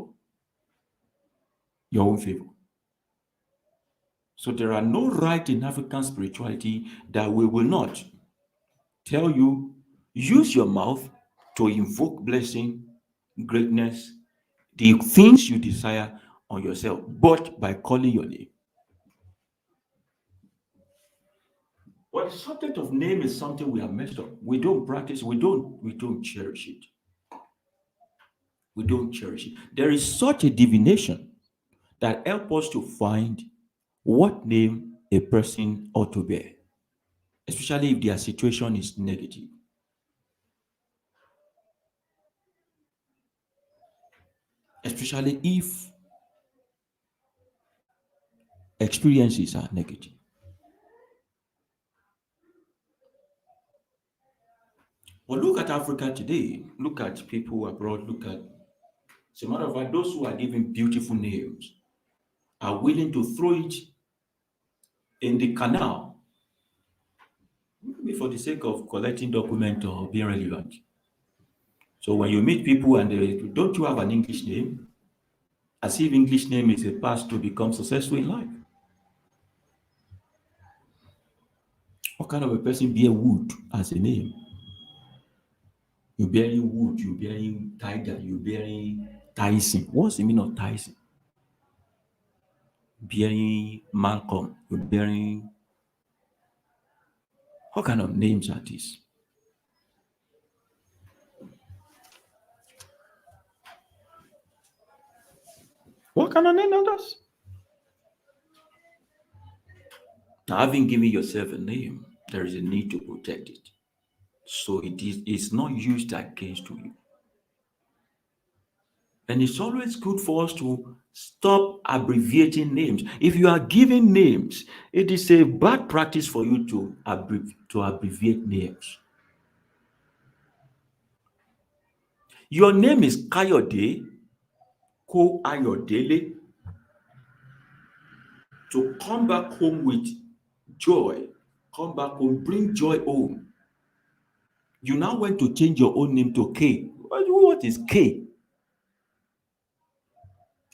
Your own favor. So there are no right in African spirituality that we will not tell you, use your mouth to invoke blessing, greatness, the things you desire on yourself, but by calling your name. But the subject of name is something we have messed up. We don't practice, we don't cherish it. We don't cherish it. There is such a divination that help us to find what name a person ought to bear, especially if their situation is negative, especially if experiences are negative. But look at Africa today. Look at people abroad. Look at, as a matter of fact, those who are given beautiful names are willing to throw it in the canal, maybe for the sake of collecting document or being relevant. So when you meet people and they don't you have an English name, as if English name is a path to become successful in life. What kind of a person bear wood as a name? You bearing wood, you bearing tiger, you bearing Tyson. What's the meaning of Tyson? Bearing Malcolm, you bearing, what kind of names are these? What kind of name are those? Now, having given yourself a name, there is a need to protect it. So it's not used against you. And it's always good for us to stop abbreviating names. If you are giving names, it is a bad practice for you to abbreviate names. Your name is Kayode, Ko Ayodele, to come back home with joy, come back home, bring joy home. You now want to change your own name to K. What is K?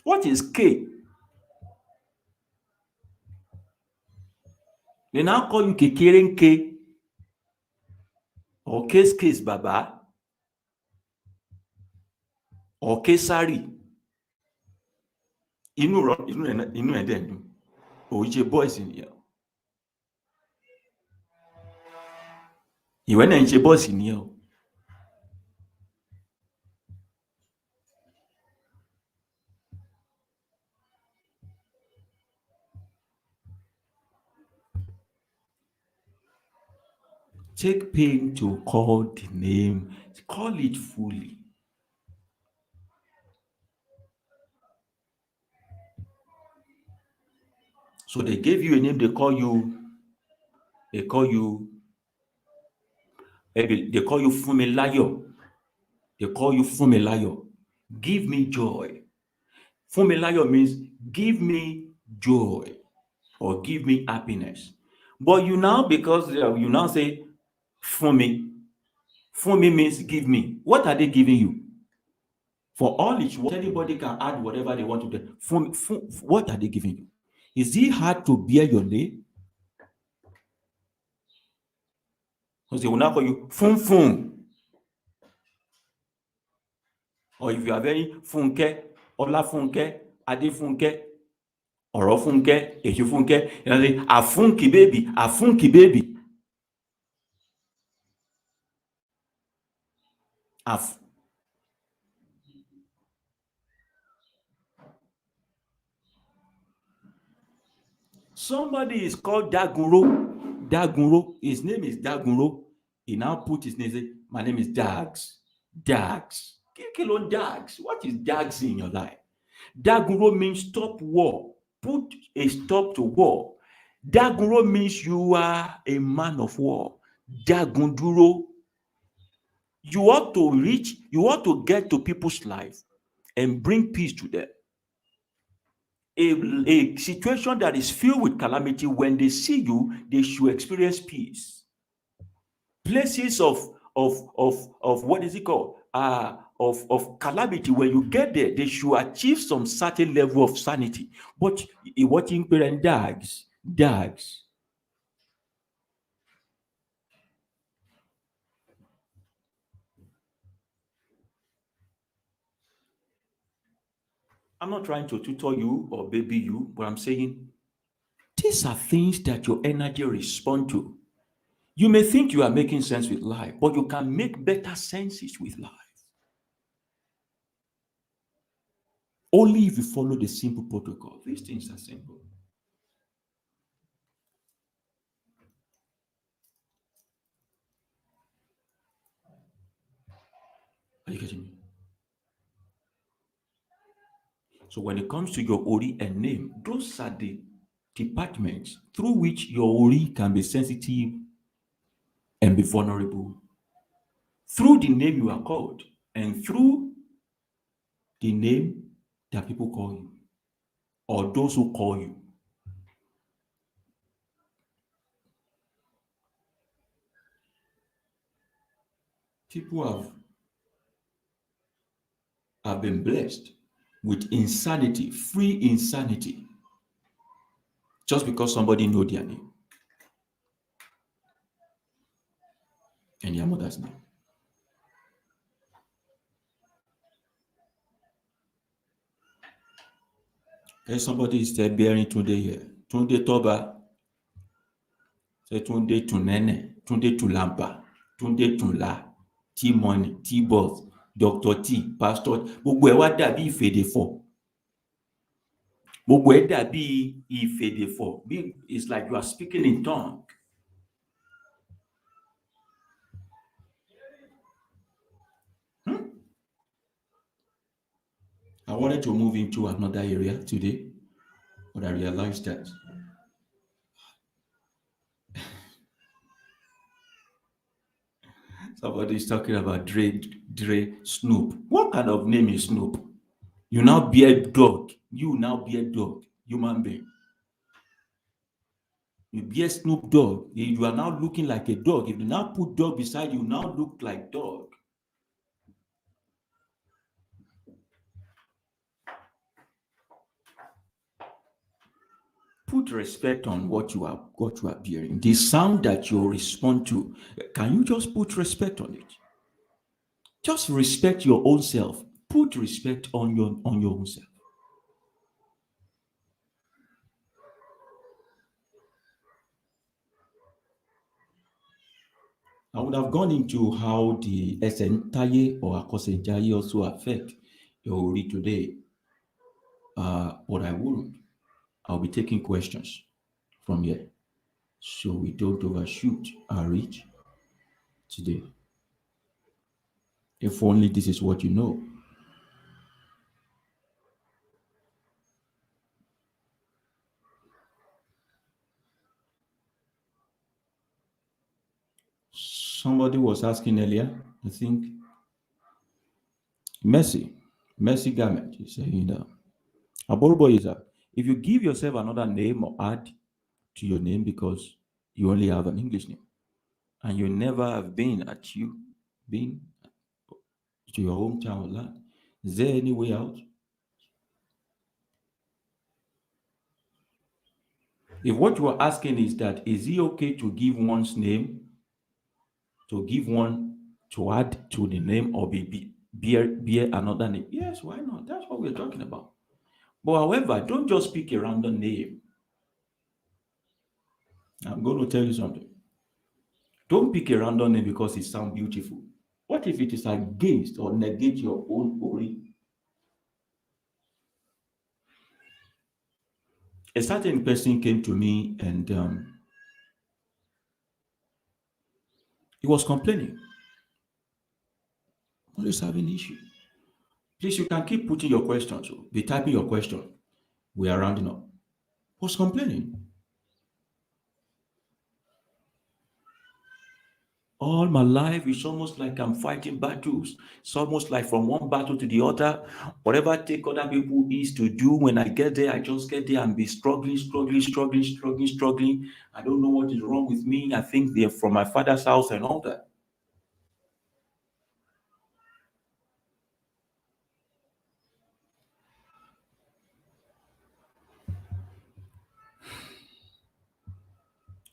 What is K? They now call you Kekerenke or Case Baba or Kesari. Inú ẹ̀ dẹ̀ dùn. Òun ṣe boys nìyẹn. Ìwọ náà ń ṣe boys nìyẹn o. Take pain to call the name, call it fully. So they gave you a name, they call you Funmilayo. They call you Funmilayo. Give me joy. Funmilayo means give me joy or give me happiness. But you now, because you now say Funmi means give me. What are they giving you? For all it's worth, anybody can add whatever they want to do. What are they giving you? Is it hard to bear your name? Because they will now call you Fun. Or if you are very Funke, Olafunke, Adefunke, Orofunke, Ejufunke, you know, say Afunki baby. Somebody is called Dagunro. His name is Dagunro. He now put his name, say, my name is Dags. Kill on Dags. What is Dags in your life? Dagunro means stop war. Put a stop to war. Dagunro means you are a man of war. Dagunduro. You ought to get to people's life and bring peace to them. A situation that is filled with calamity, when they see you, they should experience peace. Places of what is it called? Of calamity, when you get there, they should achieve some certain level of sanity. But watching parent dags. I'm not trying to tutor you or baby you, but I'm saying these are things that your energy respond to. You may think you are making sense with life, but you can make better senses with life. Only if you follow the simple protocol. These things are simple. Are you getting me? So when it comes to your Ori and name, those are the departments through which your Ori can be sensitive and be vulnerable. Through the name you are called and through the name that people call you or those who call you. People have been blessed with insanity, free insanity, just because somebody know their name and their mother's name. There's somebody is still bearing Tunde here. Tunde Toba. Say Tunde Tunene, Tunde Tulampa, Tunde Tunla, T-Money, T-Boss, Dr. T, Pastor. Gbogbo ẹ̀ wá dàbí ìfèdèfọ̀. Gbogbo ẹ̀ dàbí ìfèdèfọ̀. It's like you are speaking in tongue. I wanted to move into another area today, but I realized that somebody is talking about Dre, Snoop. What kind of name is Snoop? You now bear dog. Human being. You bear Snoop Dogg. You are now looking like a dog. If you now put dog beside you, now look like dog. Put put respect on what you are bearing. The sound that you respond to, can you just put respect on it? Just respect your own self. Put respect on your own self. I would have gone into how the Esentaye or Akosenjaye also affect your read today, but I wouldn't. I'll be taking questions from here, so we don't overshoot our reach today. If only this is what you know. Somebody was asking earlier, I think, Mercy, Mercy Garment. He's saying that. Aborobo is that if you give yourself another name or add to your name because you only have an English name and you never have been to your hometown or land, is there any way out? If what you are asking is that is it okay to give one's name, to give one to add to the name or bear another name? Yes, why not? That's what we're talking about. But however, don't just pick a random name. I'm going to tell you something. Don't pick a random name because it sounds beautiful. What if it is against or negate your own ori? A certain person came to me and he was complaining. Always having issue. Please, you can keep putting your questions. Be typing your question. We are rounding up. Was complaining. All my life, it's almost like I'm fighting battles. It's almost like from one battle to the other. Whatever take other people is to do, when I get there, I just get there and be struggling, struggling, struggling, struggling, struggling. I don't know what is wrong with me. I think they're from my father's house and all that.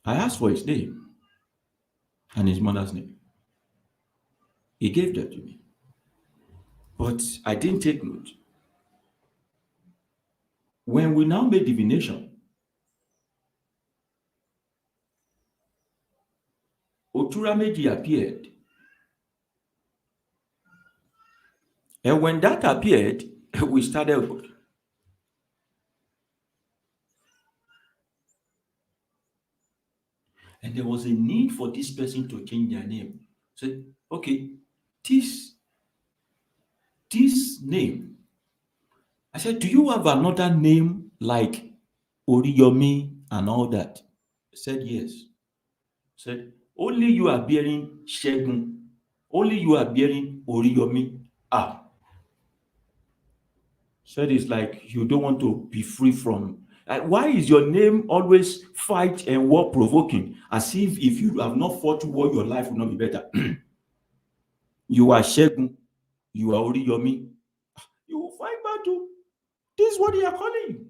I asked for his name and his mother's name. He gave that to me. But I didn't take note. When we now made divination, Oturameji appeared. And when that appeared, we started. And there was a need for this person to change their name. So, okay, this name. I said, do you have another name like Oriyomi and all that? He said, yes. I said, only you are bearing Shegun. Only you are bearing Oriyomi. Ah, said it's like you don't want to be free from. Why is your name always fight and war provoking? As if you have not fought war, your life will not be better. You are Shegun, you are Oriyomi. You will fight battle. This is what they are calling you.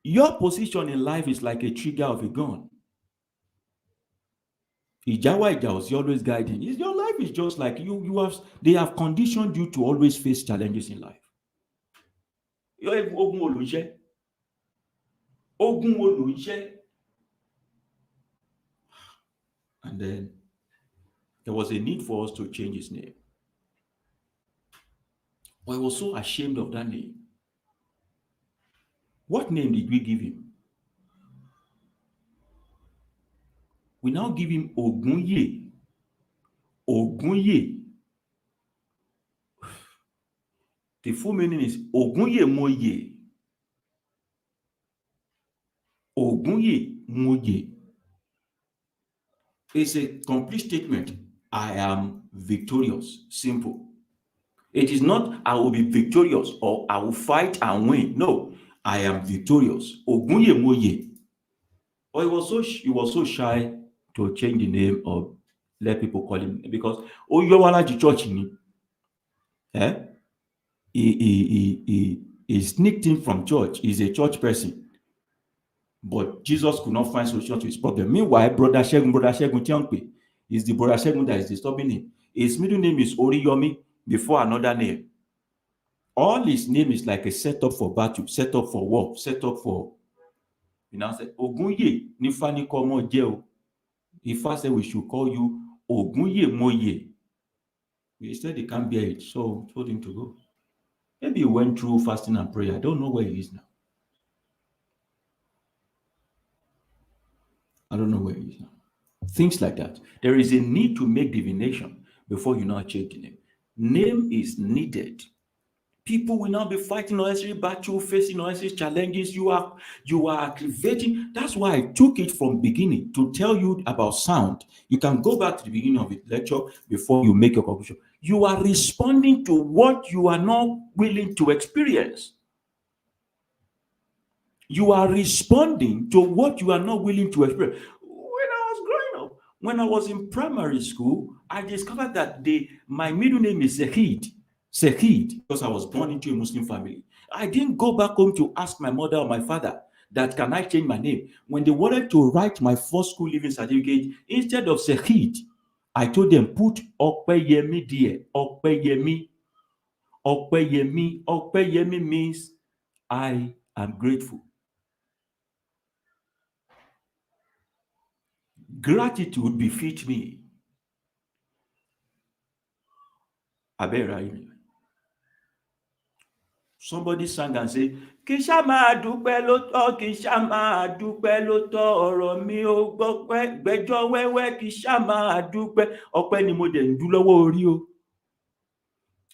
Your position in life is like a trigger of a gun. Ijawa Ijaos, you always guiding. Your life is just like you have. They have conditioned you to always face challenges in life. Ogun olùṣẹ́, ogun olùṣẹ́. And then there was a need for us to change his name. But I was so ashamed of that name. What name did we give him? We now give him Ogunye. Ogunye. The full meaning is Ogunye Moye. Ogunye Moye. It's a complete statement. I am victorious. Simple. It is not I will be victorious or I will fight and win. No, I am victorious. Ogunye Moye. Or he was so shy to change the name or let people call him because Oyowalaji church ni. Eh? He sneaked in from church. He's a church person. But Jesus could not find solution to his problem. Meanwhile, Brother Shegun Tiankpe is the Brother Shegun that is disturbing him. His middle name is Oriyomi before another name. All his name is like a setup for battle, setup for war, setup for, you know, say, Ogunye Nifani Komo Jeo. Ifa said we should call you Ogunye Moye. He said he can't bear it, so told him to go. Maybe he went through fasting and prayer. I don't know where he is now. I don't know where he is now. Things like that. There is a need to make divination before you now change the name. Name is needed. People will now be fighting unnecessary battle, facing unnecessary challenges. You are activating. That's why I took it from beginning to tell you about sound. You can go back to the beginning of the lecture before you make your conclusion. You are responding to what you are not willing to experience. You are responding to what you are not willing to experience. When I was growing up, when I was in primary school, I discovered that my middle name is Sehid. Sehid, because I was born into a Muslim family. I didn't go back home to ask my mother or my father that can I change my name. When they wanted to write my first school leaving certificate, instead of Sehid, I told them put Opeyemi there. Opeyemi. Opeyemi. Opeyemi means I am grateful. Gratitude befit me. Abẹ́rẹ́. Somebody sang and say, kì í ṣá máa dúpẹ́ ló tọ́, kì í ṣá máa dúpẹ́ ló tọ́, ọ̀rọ̀ mi ò gbọ́pẹ́, gbẹ́jọ́ wẹ́wẹ́, kì í ṣá máa dúpẹ́, ọpẹ́ ni mo dẹ̀ ń dú lọ́wọ́ orí o.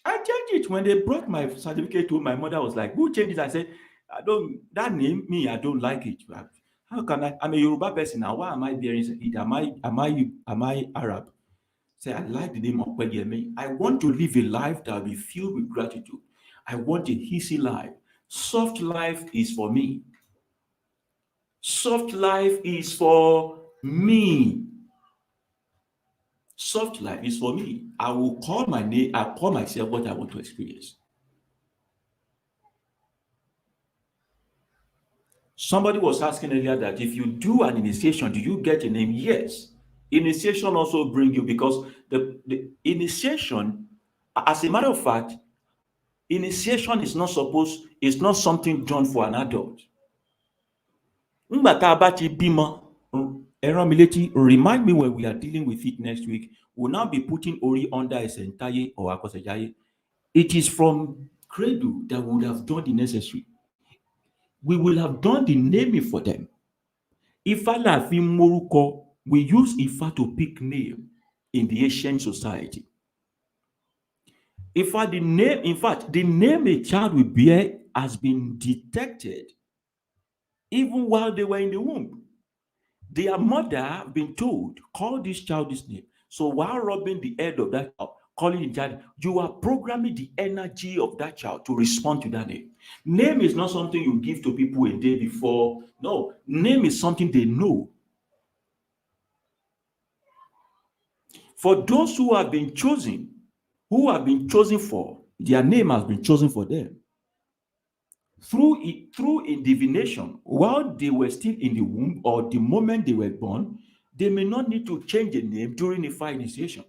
I changed it when they brought my certificate to my mother was like, who changed it? I said, that name, I don't like it. How can I? I'm a Yoruba person now. Why am I bearing it? Am I Arab? Say, I like the name of Opeyemi. I want to live a life that will be filled with gratitude. I want a easy life. Soft life is for me. Soft life is for me. Soft life is for me. I will call my name, I'll call myself what I want to experience. Somebody was asking earlier that if you do an initiation, do you get a name? Yes. Initiation also bring you, because the initiation, as a matter of fact, initiation is not something done for an adult. Nígbà tá a bá ti bímọ, ẹ rán mi létí, remind me when we are dealing with it next week. We'll now be putting Ori under Ẹsẹ̀ntáyé or Akọ̀sẹ̀jáyé. It is from cradle that we would have done the necessary. We will have done the naming for them. Ifá la fi ń mórúkọ, we use Ifá to pick name in the ancient society. Ifá, the name, in fact, the name a child will bear has been detected even while they were in the womb. Their mother been told, call this child this name. So while rubbing the head of that child, calling the child, you are programming the energy of that child to respond to that name. Name is not something you give to people a day before. No, name is something they know. For those who have been chosen for, their name has been chosen for them. Through divination, while they were still in the womb or the moment they were born, they may not need to change the name during Ifa initiation.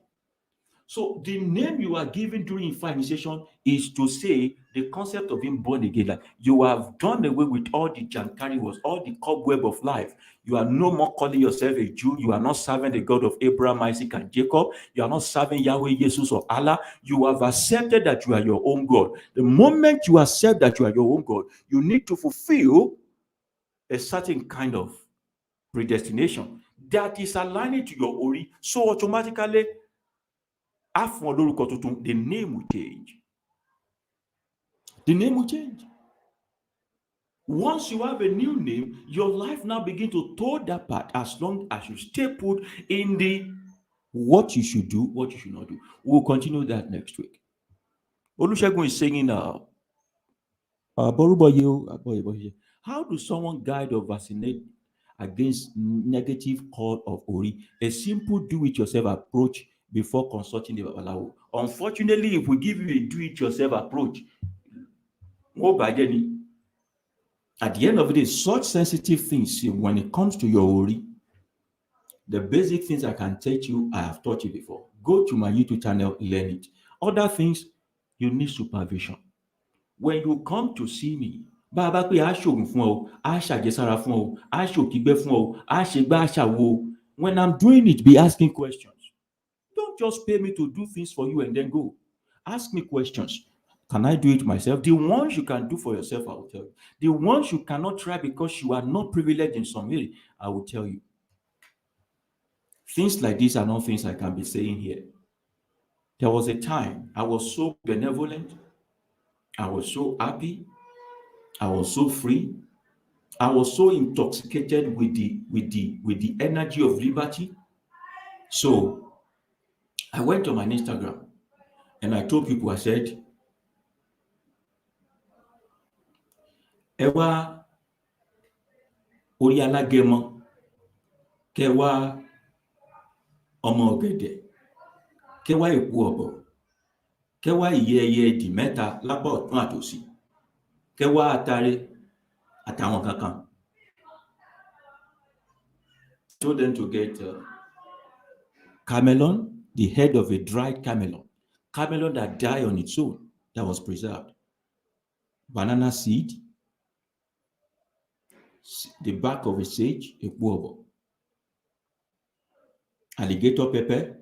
So the name you are given during Ifa initiation is to say the concept of being born again. Like you have done away with all the jankari, all the cobweb of life. You are no more calling yourself a Jew. You are not serving the God of Abraham, Isaac, and Jacob. You are not serving Yahweh, Jesus, or Allah. You have accepted that you are your own God. The moment you accept that you are your own God, you need to fulfill a certain kind of predestination that is aligning to your Ori. So automatically, the name will change. The name will change. Once you have a new name, your life now begins to toe that path as long as you stay put in the what you should do, what you should not do. We'll continue that next week. Olusegun is saying, how do someone guide or vaccinate against negative call of Ori? A simple do-it-yourself approach before consulting the Babalawo. Unfortunately, if we give you a do-it-yourself approach, At the end of the day, such sensitive things, when it comes to your ori, the basic things I can teach you, I have taught you before. Go to my YouTube channel, learn it. Other things, you need supervision. When you come to see me, bá a bá pé a ṣògùn fún ọ, a ṣàjẹsára fún ọ, a ṣòkígbẹ́ fún ọ, a ṣègbà a ṣàwo. When I'm doing it, be asking questions. Don't just pay me to do things for you and then go. Ask me questions. Can I do it myself? The ones you can do for yourself, I will tell you. The ones you cannot try because you are not privileged in some area, I will tell you. Things like these are not things I can be saying here. There was a time I was so benevolent, I was so happy, I was so free, I was so intoxicated with the energy of liberty. So I went on my Instagram and I told people, I said, ẹ wá orí alágẹmọ, kẹ wá ọmọ ọ̀gẹ̀dẹ̀, kẹ wá èpo ọ̀bọ̀, kẹ wá ìyẹ́ ẹyẹ ẹdì mẹ́ta lápá ọ̀tún àtòsì, kẹ wá atare àtàwọn kankan. Told them to get camelon, the head of a dried camelon that died on its own, that was preserved, banana seed, the back of a sage, a ọ̀bọ̀, alligator pepper,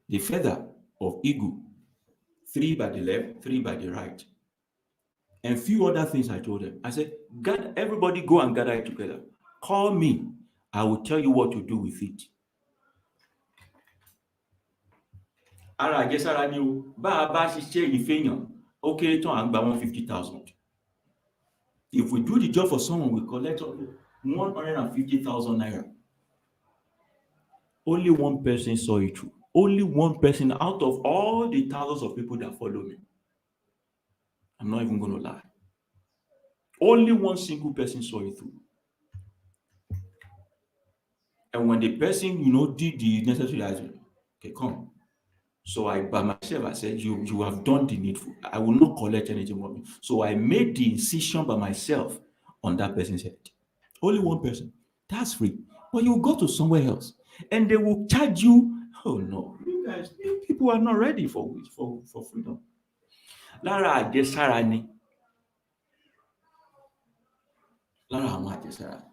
the feather of eagle, 3 by the left, 3 by the right, and few other things I told them. I said, everybody go and gather it together. Call me. I will tell you what to do with it. Ara àjẹsára ni o, bá a bá ṣiṣẹ́ ìfẹ́yàn, ó kéré tán à ń gba 150,000. If we do the job for someone, we collect 150,000 naira. Only one person saw it through. Only one person out of all the thousands of people that follow me. I'm not even going to lie. Only one single person saw it through. And when the person, did the necessary, I said, okay, come. So I, by myself, I said, you have done the needful. I will not collect anything from you. So I made the incision by myself on that person's head. Only one person. That's free. But you go to somewhere else and they will charge you. Oh no, you guys, you people are not ready for freedom. Lára àjẹsára ni. Lára àwọn àjẹsára.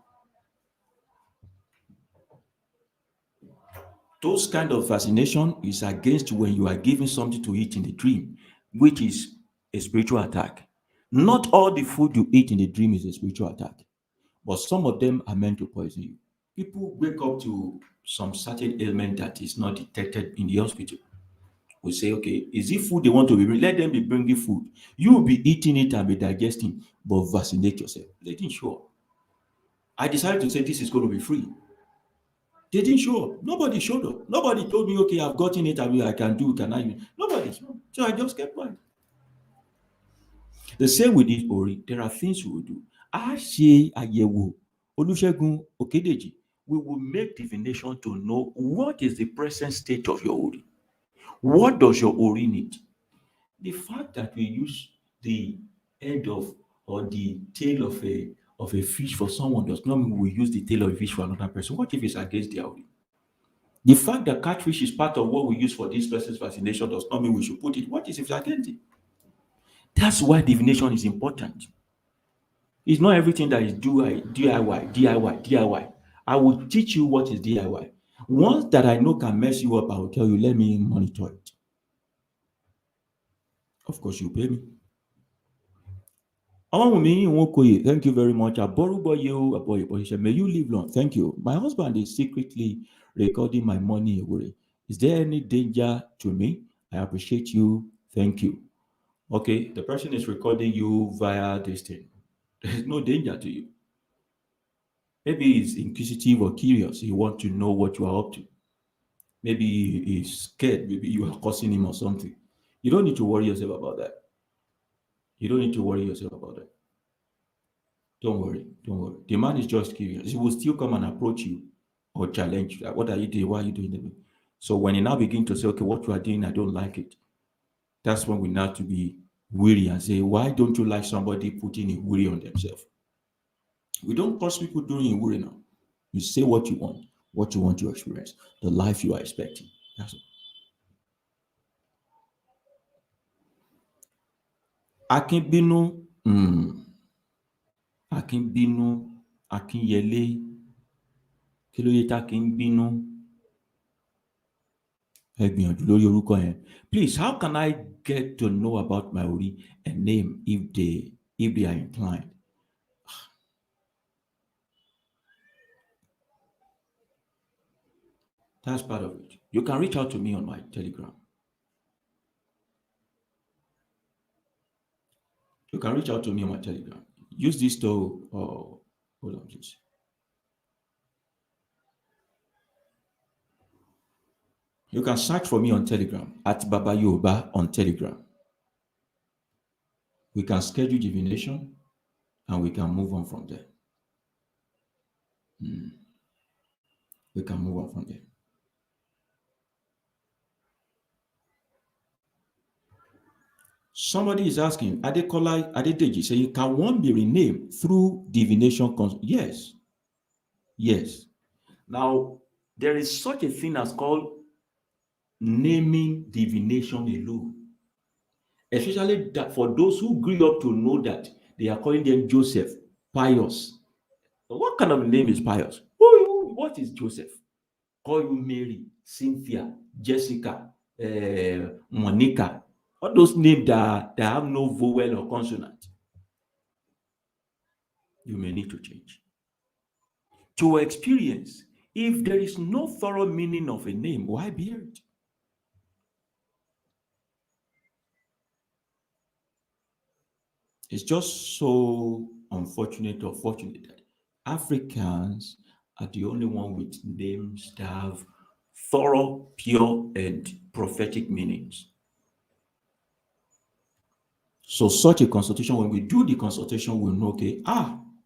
Those kind of fascination is against when you are given something to eat in the dream, which is a spiritual attack. Not all the food you eat in the dream is a spiritual attack, but some of them are meant to poison you. People wake up to some certain ailment that is not detected in the hospital. We say, okay, is it food they want to be bringing? Let them be bringing food. You will be eating it and be digesting, but vaccinate yourself. They didn't show up. I decided to say this is going to be free. They didn't show up. Nobody showed up. Nobody told me, okay, I've gotten it, I can do, can I? Nobody. So I just kept quiet. The same with this Ori. There are things we will do. A ṣe àyẹ̀wò Olúṣẹ́gun Òkédèjì. We will make divination to know what is the present state of your Ori. What does your Ori need? The fact that we use the head of or the tail of a fish for someone does not mean we use the tail of a fish for another person. What if it's against their Ori? The fact that catfish is part of what we use for this person's vaccination does not mean we should put it. What is if it's against it? That's why divination is important. It's not everything that is DIY. I will teach you what is DIY. Once that I know can mess you up, I will tell you, let me monitor it. Of course, you pay me. Thank you very much. May you live long. Thank you. My husband is secretly recording my money away. Is there any danger to me? I appreciate you. Thank you. Okay, the person is recording you via this thing. There's no danger to you. Maybe he's inquisitive or curious. He wants to know what you are up to. Maybe he's scared. Maybe you are causing him or something. You don't need to worry yourself about that. You don't need to worry yourself about that. Don't worry. The man is just curious. He will still come and approach you or challenge you. What are you doing? Why are you doing it? So when he now begin to say, okay, what you are doing, I don't like it. That's when we have to be Weary and say, why don't you like somebody putting a worry on themselves? We don't force people doing a worry now. You say what you want to experience, the life you are expecting. That's all. Akin bínú, Akin bínú, Akinyẹlé, kí ló dé tákin ń bínú? Ẹ gbìyànjú lórí orúkọ yẹn. Please, how can I get to know about my ori and name if they are inclined? That's part of it. You can reach out to me on my Telegram. You can reach out to me on my Telegram. Use this to, hold on, please. You can search for me on Telegram at Baba Yooba on Telegram. We can schedule divination and we can move on from there. We can move on from there. Somebody is asking, Adekola Adedeji, saying, can one be renamed through divination? Yes. Yes. Now, there is such a thing as called naming divination alone. Especially that for those who grew up to know that they are calling them Joseph, Pius. What kind of name is Pius? What is Joseph? Call you Mary, Cynthia, Jessica, Monica. All those names that have no vowel or consonant. You may need to change. To experience, if there is no thorough meaning of a name, why bear it? It's just so unfortunate or fortunate that Africans are the only one with names that have thorough, pure, and prophetic meanings. So such a consultation, when we do the consultation, we'll know, okay,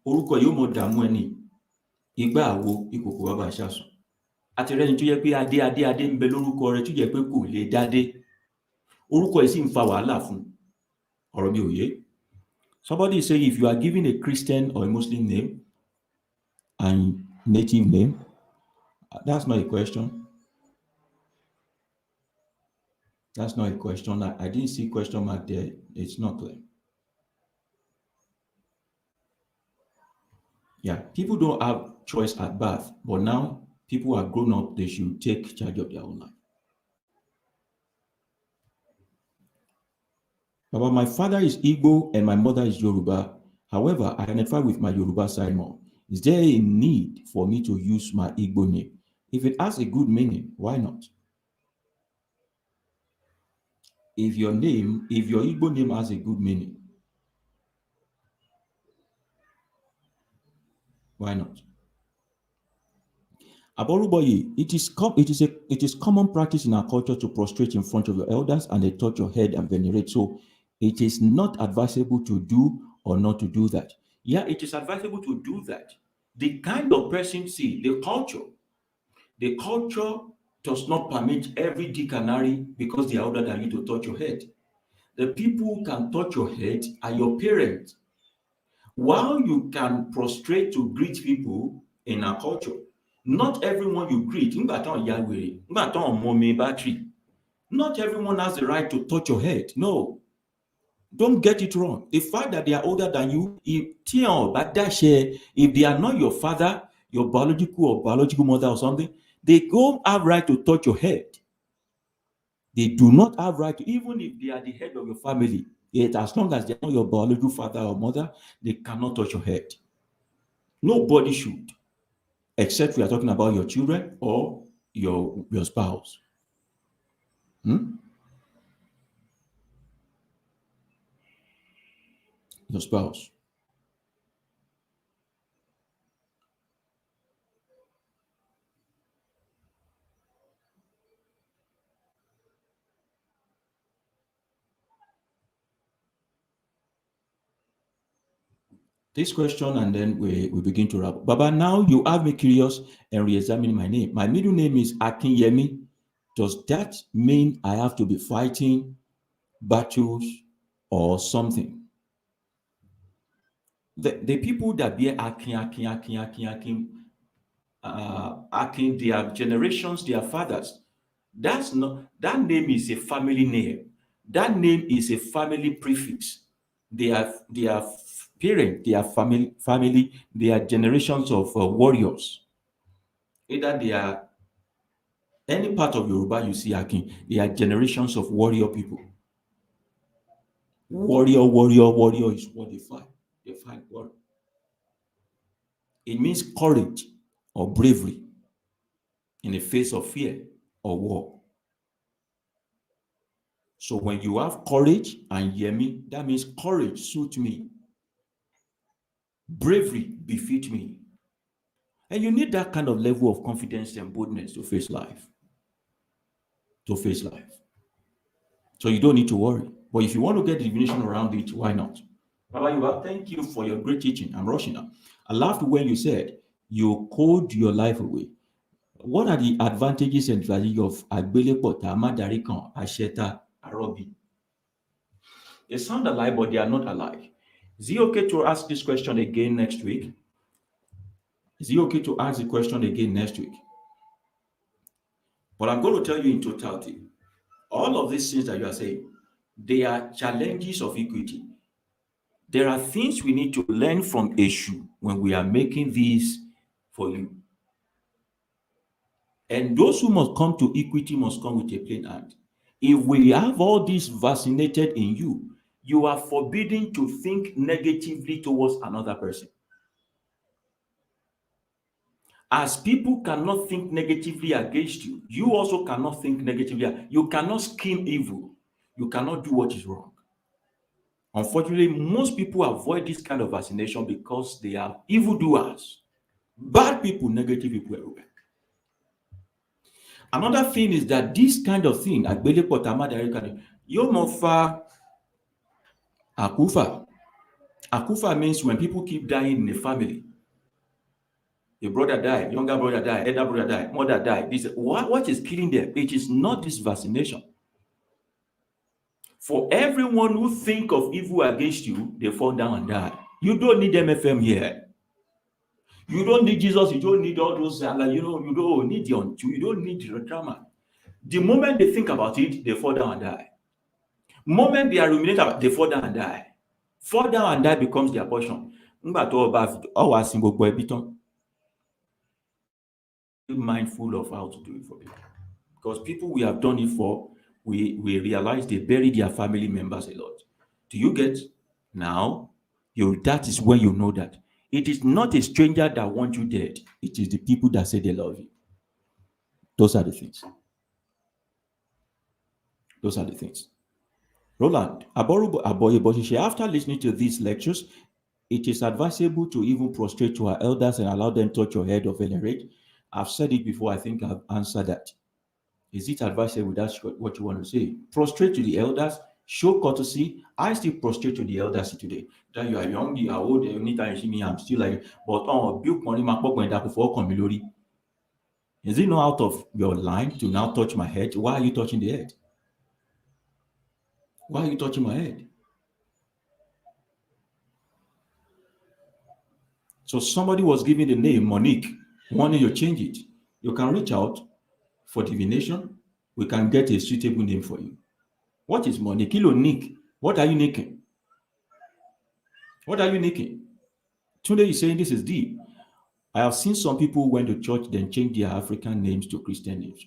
orúkọ yóò mọ dààmú ẹni, ìgbà àwo ìkòkò bàbá àṣàsùn. Àti rẹ́ni tó yẹ pé adé ń bẹ lórúkọ rẹ̀ tó yẹ pé kò lè dádé. Orúkọ yìí sì ń fa wàhálà fún. Ọ̀rọ̀ mi ò yé. Somebody is saying, if you are given a Christian or a Muslim name and native name, that's not a question. That's not a question. I didn't see question mark there. It's not clear. Yeah, people don't have choice at birth, but now people are grown up, they should take charge of their own life. But my father is Igbo and my mother is Yoruba. However, I identify with my Yoruba side more. Is there a need for me to use my Igbo name? If it has a good meaning, why not? If your Igbo name has a good meaning, why not? Aboruboye, it is common practice in our culture to prostrate in front of your elders and they touch your head and venerate. So it is not advisable to do or not to do that. Yeah, it is advisable to do that. The kind of person, the culture does not permit every dick and Harry because they are older than you to touch your head. The people who can touch your head are your parents. While you can prostrate to greet people in our culture, not everyone you greet, not everyone has the right to touch your head. No, don't get it wrong. The fact that they are older than you, if they are not your father, your biological mother or something, they don't have right to touch your head. They do not have right to, even if they are the head of your family, yet as long as they are not your biological father or mother, they cannot touch your head. Nobody should, except we are talking about your children or your spouse. Your spouse. This question, and then we begin to wrap. Baba, now you have me curious and re-examine my name. My middle name is Akinyemi. Does that mean I have to be fighting battles or something. The people that bear Akin, their generations, their fathers, that's not that name is a family name. That name is a family prefix. They are parent, they are family, they are generations of warriors. Either they are any part of Yoruba you see Akin, they are generations of warrior people. Warrior, warrior, warrior is what they fight. They fight warrior. It means courage or bravery in the face of fear or war. So when you have courage and hear me, that means courage suit me, bravery befit me. And you need that kind of level of confidence and boldness to face life. To face life. So you don't need to worry. But if you want to get divination around it, why not? Baba Yuba, thank you for your great teaching. I'm rushing now. I laughed when you said you code your life away. What are the advantages and value of Agbelepota, Madarikan, Asheta, Arobi? They sound alike, but they are not alike. Is it okay to ask this question again next week? Is it okay to ask the question again next week? But I'm going to tell you in totality, all of these things that you are saying, they are challenges of equity. There are things we need to learn from issue when we are making these for you. And those who must come to equity must come with a plain hand. If we have all this vaccinated in you, you are forbidden to think negatively towards another person. As people cannot think negatively against you, you also cannot think negatively. You cannot scheme evil. You cannot do what is wrong. Unfortunately, most people avoid this kind of vaccination because they are evildoers, bad people, negative people everywhere. Another thing is that this kind of thing, Agbelepo Tamadari, Yomofa Akufa. Akufa means when people keep dying in a family. A brother died, younger brother died, elder brother died, mother died. What is killing them? It is not this vaccination. For everyone who think of evil against you, they fall down and die. You don't need MFM here. You don't need Jesus. You don't need all those. You don't need you don't need the drama. The moment they think about it, they fall down and die. Moment they are ruminating about, they fall down and die. Fall down and die becomes their portion. Be mindful of how to do it for people. Because people we have done it for, we realize they bury their family members a lot. Do you get? Now, that is when you know that it is not a stranger that wants you dead. It is the people that say they love you. Those are the things. Those are the things. Roland, after listening to these lectures, it is advisable to even prostrate to our elders and allow them touch your head or venerate. I've said it before. I think I've answered that. Is it advisable? That's what you want to say. Prostrate to the elders, show courtesy. I still prostrate to the elders today. That you are young, you are old, anytime you see me, I'm still like, but build money, is it not out of your line to now touch my head? Why are you touching the head? Why are you touching my head? So somebody was giving the name Monique, wanting you change it. You can reach out for divination. We can get a suitable name for you. What is Monique? Kilo Nick. What are you nicking? What are you nicking? Today is saying this is deep. I have seen some people who went to church then change their African names to Christian names.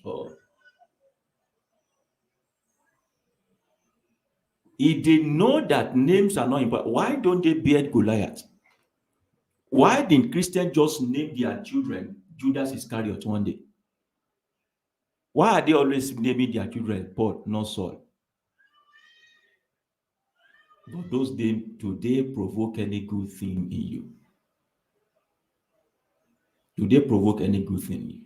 If they know that names are not important, why don't they beard Goliath? Why didn't Christians just name their children Judas Iscariot one day? Why are they always naming their children Paul, not Saul? But those names, do they provoke any good thing in you? Do they provoke any good thing in you?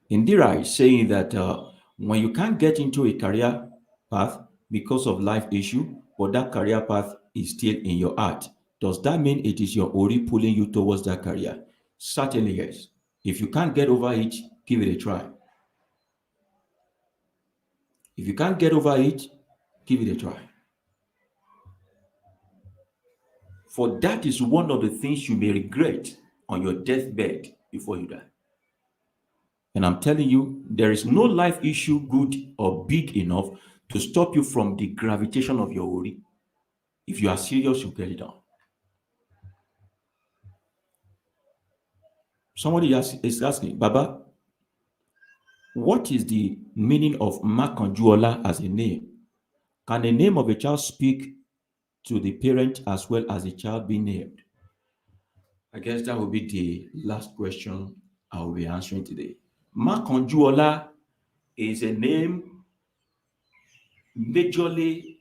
Indira is saying that when you can't get into a career path because of life issue, but that career path is still in your heart, Does that mean it is your Ori pulling you towards that career? Certainly, yes. If you can't get over it, give it a try. If you can't get over it, give it a try. For that is one of the things you may regret on your deathbed before you die. And I'm telling you, there is no life issue good or big enough to stop you from the gravitation of your Ori. If you are serious, you get it done. Is asking, Baba, what is the meaning of Makanjuola as a name? Can the name of a child speak to the parent as well as the child being named? I guess that will be the last question I will be answering today. Makanjuola is a name majorly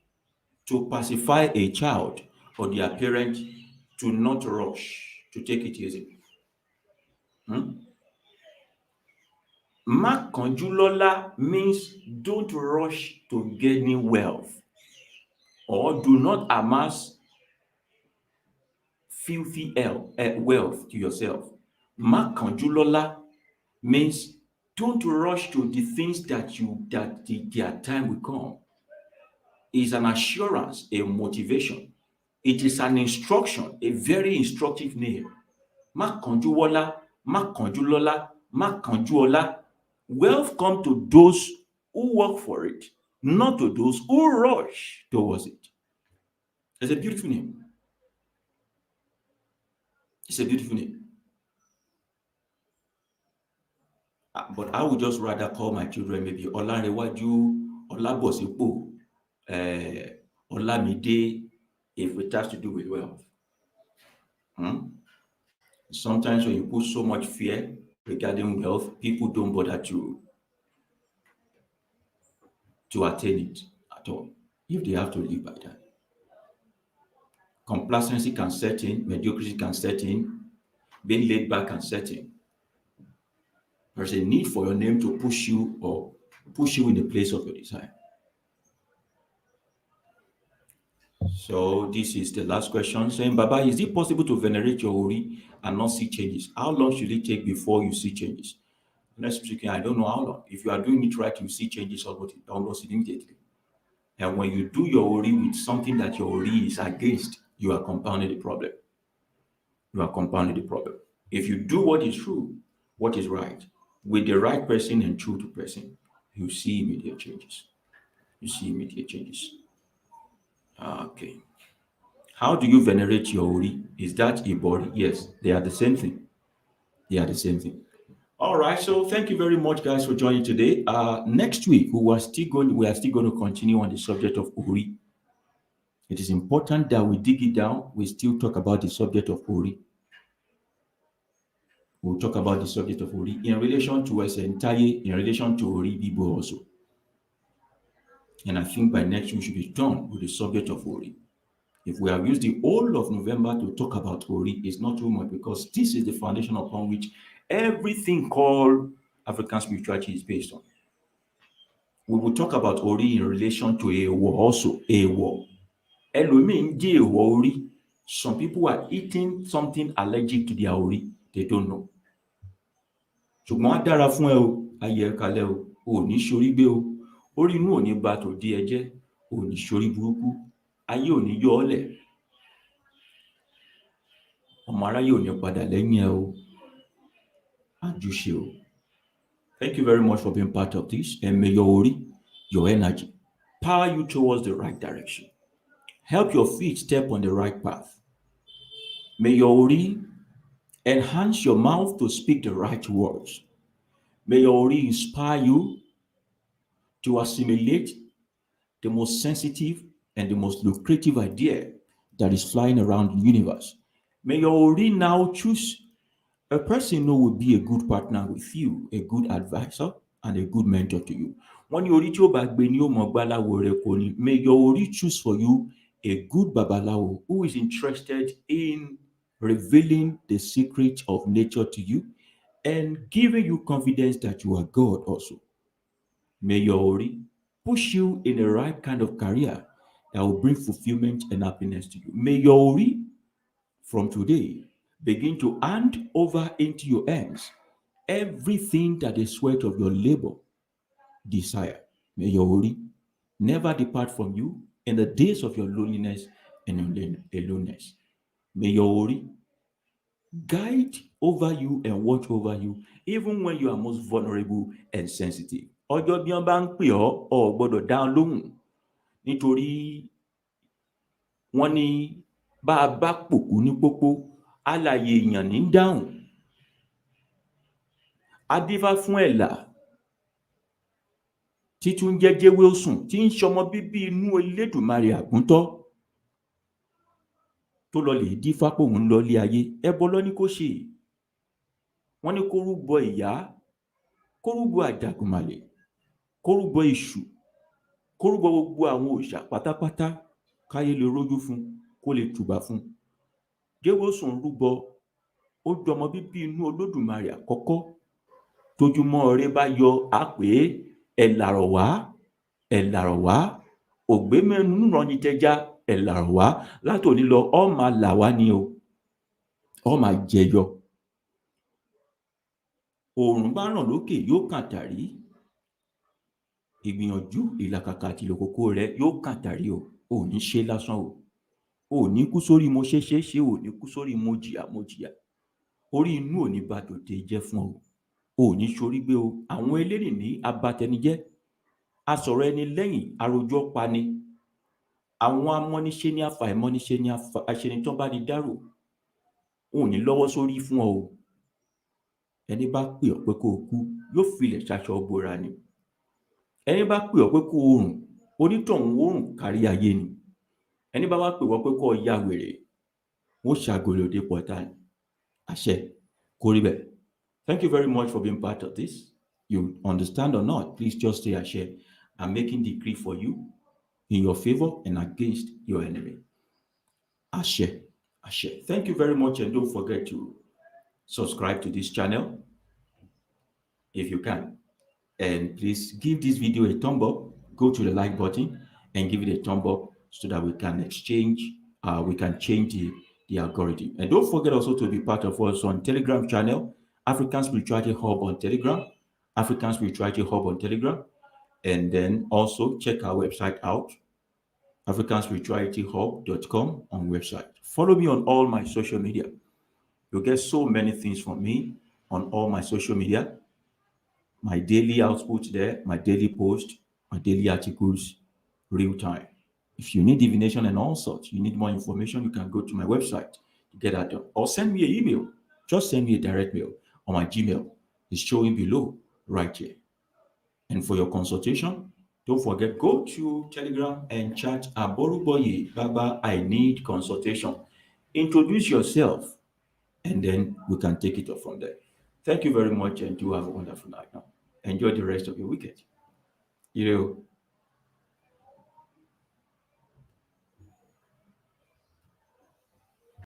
to pacify a child or their parent to not rush, to take it easy. Makanjulola means don't rush to gaining wealth or do not amass filthy wealth to yourself. Makanjulola means don't rush to the things their time will come. It's an assurance, a motivation. It is an instruction, a very instructive name. Makanjuwola, Makanjulola, Makanjuola. Wealth come to those who work for it, not to those who rush towards it. It's a beautiful name. It's a beautiful name. But I would just rather call my children maybe Olanrewaju, Olabosipo, Olamide, if it has to do with wealth. Sometimes when you put so much fear regarding wealth, people don't bother to attain it at all if they have to live by that. Complacency can set in, mediocrity can set in, being laid back can set in. There's a need for your name to push you or push you in the place of your desire. So this is the last question saying, Baba, is it possible to venerate your Ori and not see changes? How long should it take before you see changes? Honestly speaking, I don't know how long. If you are doing it right, you see changes almost immediately. And when you do your Ori with something that your Ori is against, you are compounding the problem. You are compounding the problem. If you do what is true, what is right, with the right person and true to person, you see immediate changes. You see immediate changes. Okay. How do you venerate your Ori? Is that a body? Yes, they are the same thing. They are the same thing. All right. So thank you very much, guys, for joining today. Next week we are still going to continue on the subject of Ori. It is important that we dig it down. We still talk about the subject of Ori. We'll talk about the subject of Ori in relation to Esentaye, in relation to Ori Bibo also. And I think by next week we should be done with the subject of Ori. If we have used the whole of November to talk about Ori, it's not too much because this is the foundation upon which everything called African spirituality is based on. We will talk about Ori in relation to a war also, a war. Ẹlòmíì a Ori. Some people are eating something allergic to their Ori. They don't know. Ṣùgbọ́n á dára fún ẹ o, ayẹ kalẹ̀ o, ò ní ṣorí gbé o, orí inú ò ní ba tòde ẹ jẹ́, ò ní ṣorí burúkú, ayé ò ní yọ ọ́ lẹ̀, ọmọ aráyé ò ní padà lẹ́yìn ẹ o, àjùṣe o. Thank you very much for being part of this, and may your Ori, your energy, power you towards the right direction. Help your feet step on the right path. May your Ori enhance your mouth to speak the right words. May your Ori inspire you to assimilate the most sensitive and the most lucrative idea that is flying around the universe. May your Ori now choose a person who will be a good partner with you, a good advisor, and a good mentor to you. When your Ori tí ó bá gbé ni ó mọ gbáláwo rẹ kò ní. May your Ori choose for you a good babalawo who is interested in revealing the secret of nature to you and giving you confidence that you are God also. May your Ori push you in the right kind of career that will bring fulfillment and happiness to you. May your Ori From today, begin to hand over into your hands everything that the sweat of your labor desire. May your Holy never depart from you in the days of your loneliness and aloneness. May your Holy guide over you and watch over you even when you are most vulnerable and sensitive. Ọjọ́ bí wọ́n bá ń pè ọ́ ò gbọ́dọ̀ dá wọn lóhùn nítorí wọ́n ní bá a bá pòkú ní pópó alààyè èèyàn ní dáhùn. Adífá fún ẹ̀là títún jẹ́ jẹ́wé òsùn tí ń ṣọmọ bíbí inú Elédùmarè àgúntọ́ tó lọ lè dífá pòun lọ lé ayé ẹbọ lọ ní kó ṣe. Wọ́n ní kó rúbọ ìyá, kó rúbọ àjàgùnmàlè, kó rúbọ èṣù, kó rúbọ gbogbo àwọn òòṣà pátápátá káyé lè rójú fún, kó lè tùbà fún. Jẹ́wósùn rúbọ, ó jọmọ bíbí inú Olódùmarè àkọ́kọ́. Tójúmọ́ ire bá yọ á pè é ẹ̀làrọ̀ wá, ẹ̀làrọ̀ wá, ògbé mẹ́nu rànní jẹja ẹ̀làrọ̀ wá. Látòní lọ ọ máa là wá ni o, ọ máa jẹyọ. Òòrùn bá ràn lókè yóò kàtàrí, ìgbìyànjú ìlàkàkà àti ìlòkòkò rẹ yóò kàtàrí o. Ò ní ṣe lásán o. Ò ní kú sórí mo ṣe, ò ní kú sórí mo jìyà. Orí inú ò ní ba tòde jẹ́ fún ọ. Ò ní ṣorí gbé o. Àwọn elénìní abatẹnijẹ́, asọ̀rọ̀ ẹni lẹ́yìn arojọ́ pani. Àwọn amọ́niṣe ní afàìmọ́niṣe ní aṣenitán bá ní dárò. Ò ní lọ́wọ́ sórí fún ọ o. Ẹni bá pè ọ́ pé kó o kú yóò filẹ̀ ṣaṣọ bora ni. Ẹni bá pè ọ́ pé kó o rùn, onítọ̀hún ó rùn kárí ayé ni. Ẹni bá wá pè wọ́n pé kó o ya wèrè, wọ́n ṣàgòlò dé pọ̀tá ni. Àṣẹ kó rí bẹ́ẹ̀. Thank you very much for being part of this. You understand or not, please just say àṣẹ. I'm making decree for you in your favor and against your enemy. Àṣẹ, àṣẹ. Thank you very much, and don't forget to subscribe to this channel if you can. And please give this video a thumb up. Go to the like button and give it a thumb up so that we can change the algorithm. And don't forget also to be part of us on Telegram channel, African Spirituality Hub on Telegram, African Spirituality Hub on Telegram. And then also check our website out, africanspiritualityhub.com on website. Follow me on all my social media. You'll get so many things from me on all my social media. My daily output there, my daily post, my daily articles, real time. If you need divination and all sorts, you need more information, you can go to my website to get that done. Or send me an email. Just send me a direct mail on my Gmail. It's showing below right here. And for your consultation, don't forget, go to Telegram and chat Aboruboye Baba, I need consultation. Introduce yourself, and then we can take it up from there. Thank you very much, and do have a wonderful night now. Enjoy the rest of your weekend.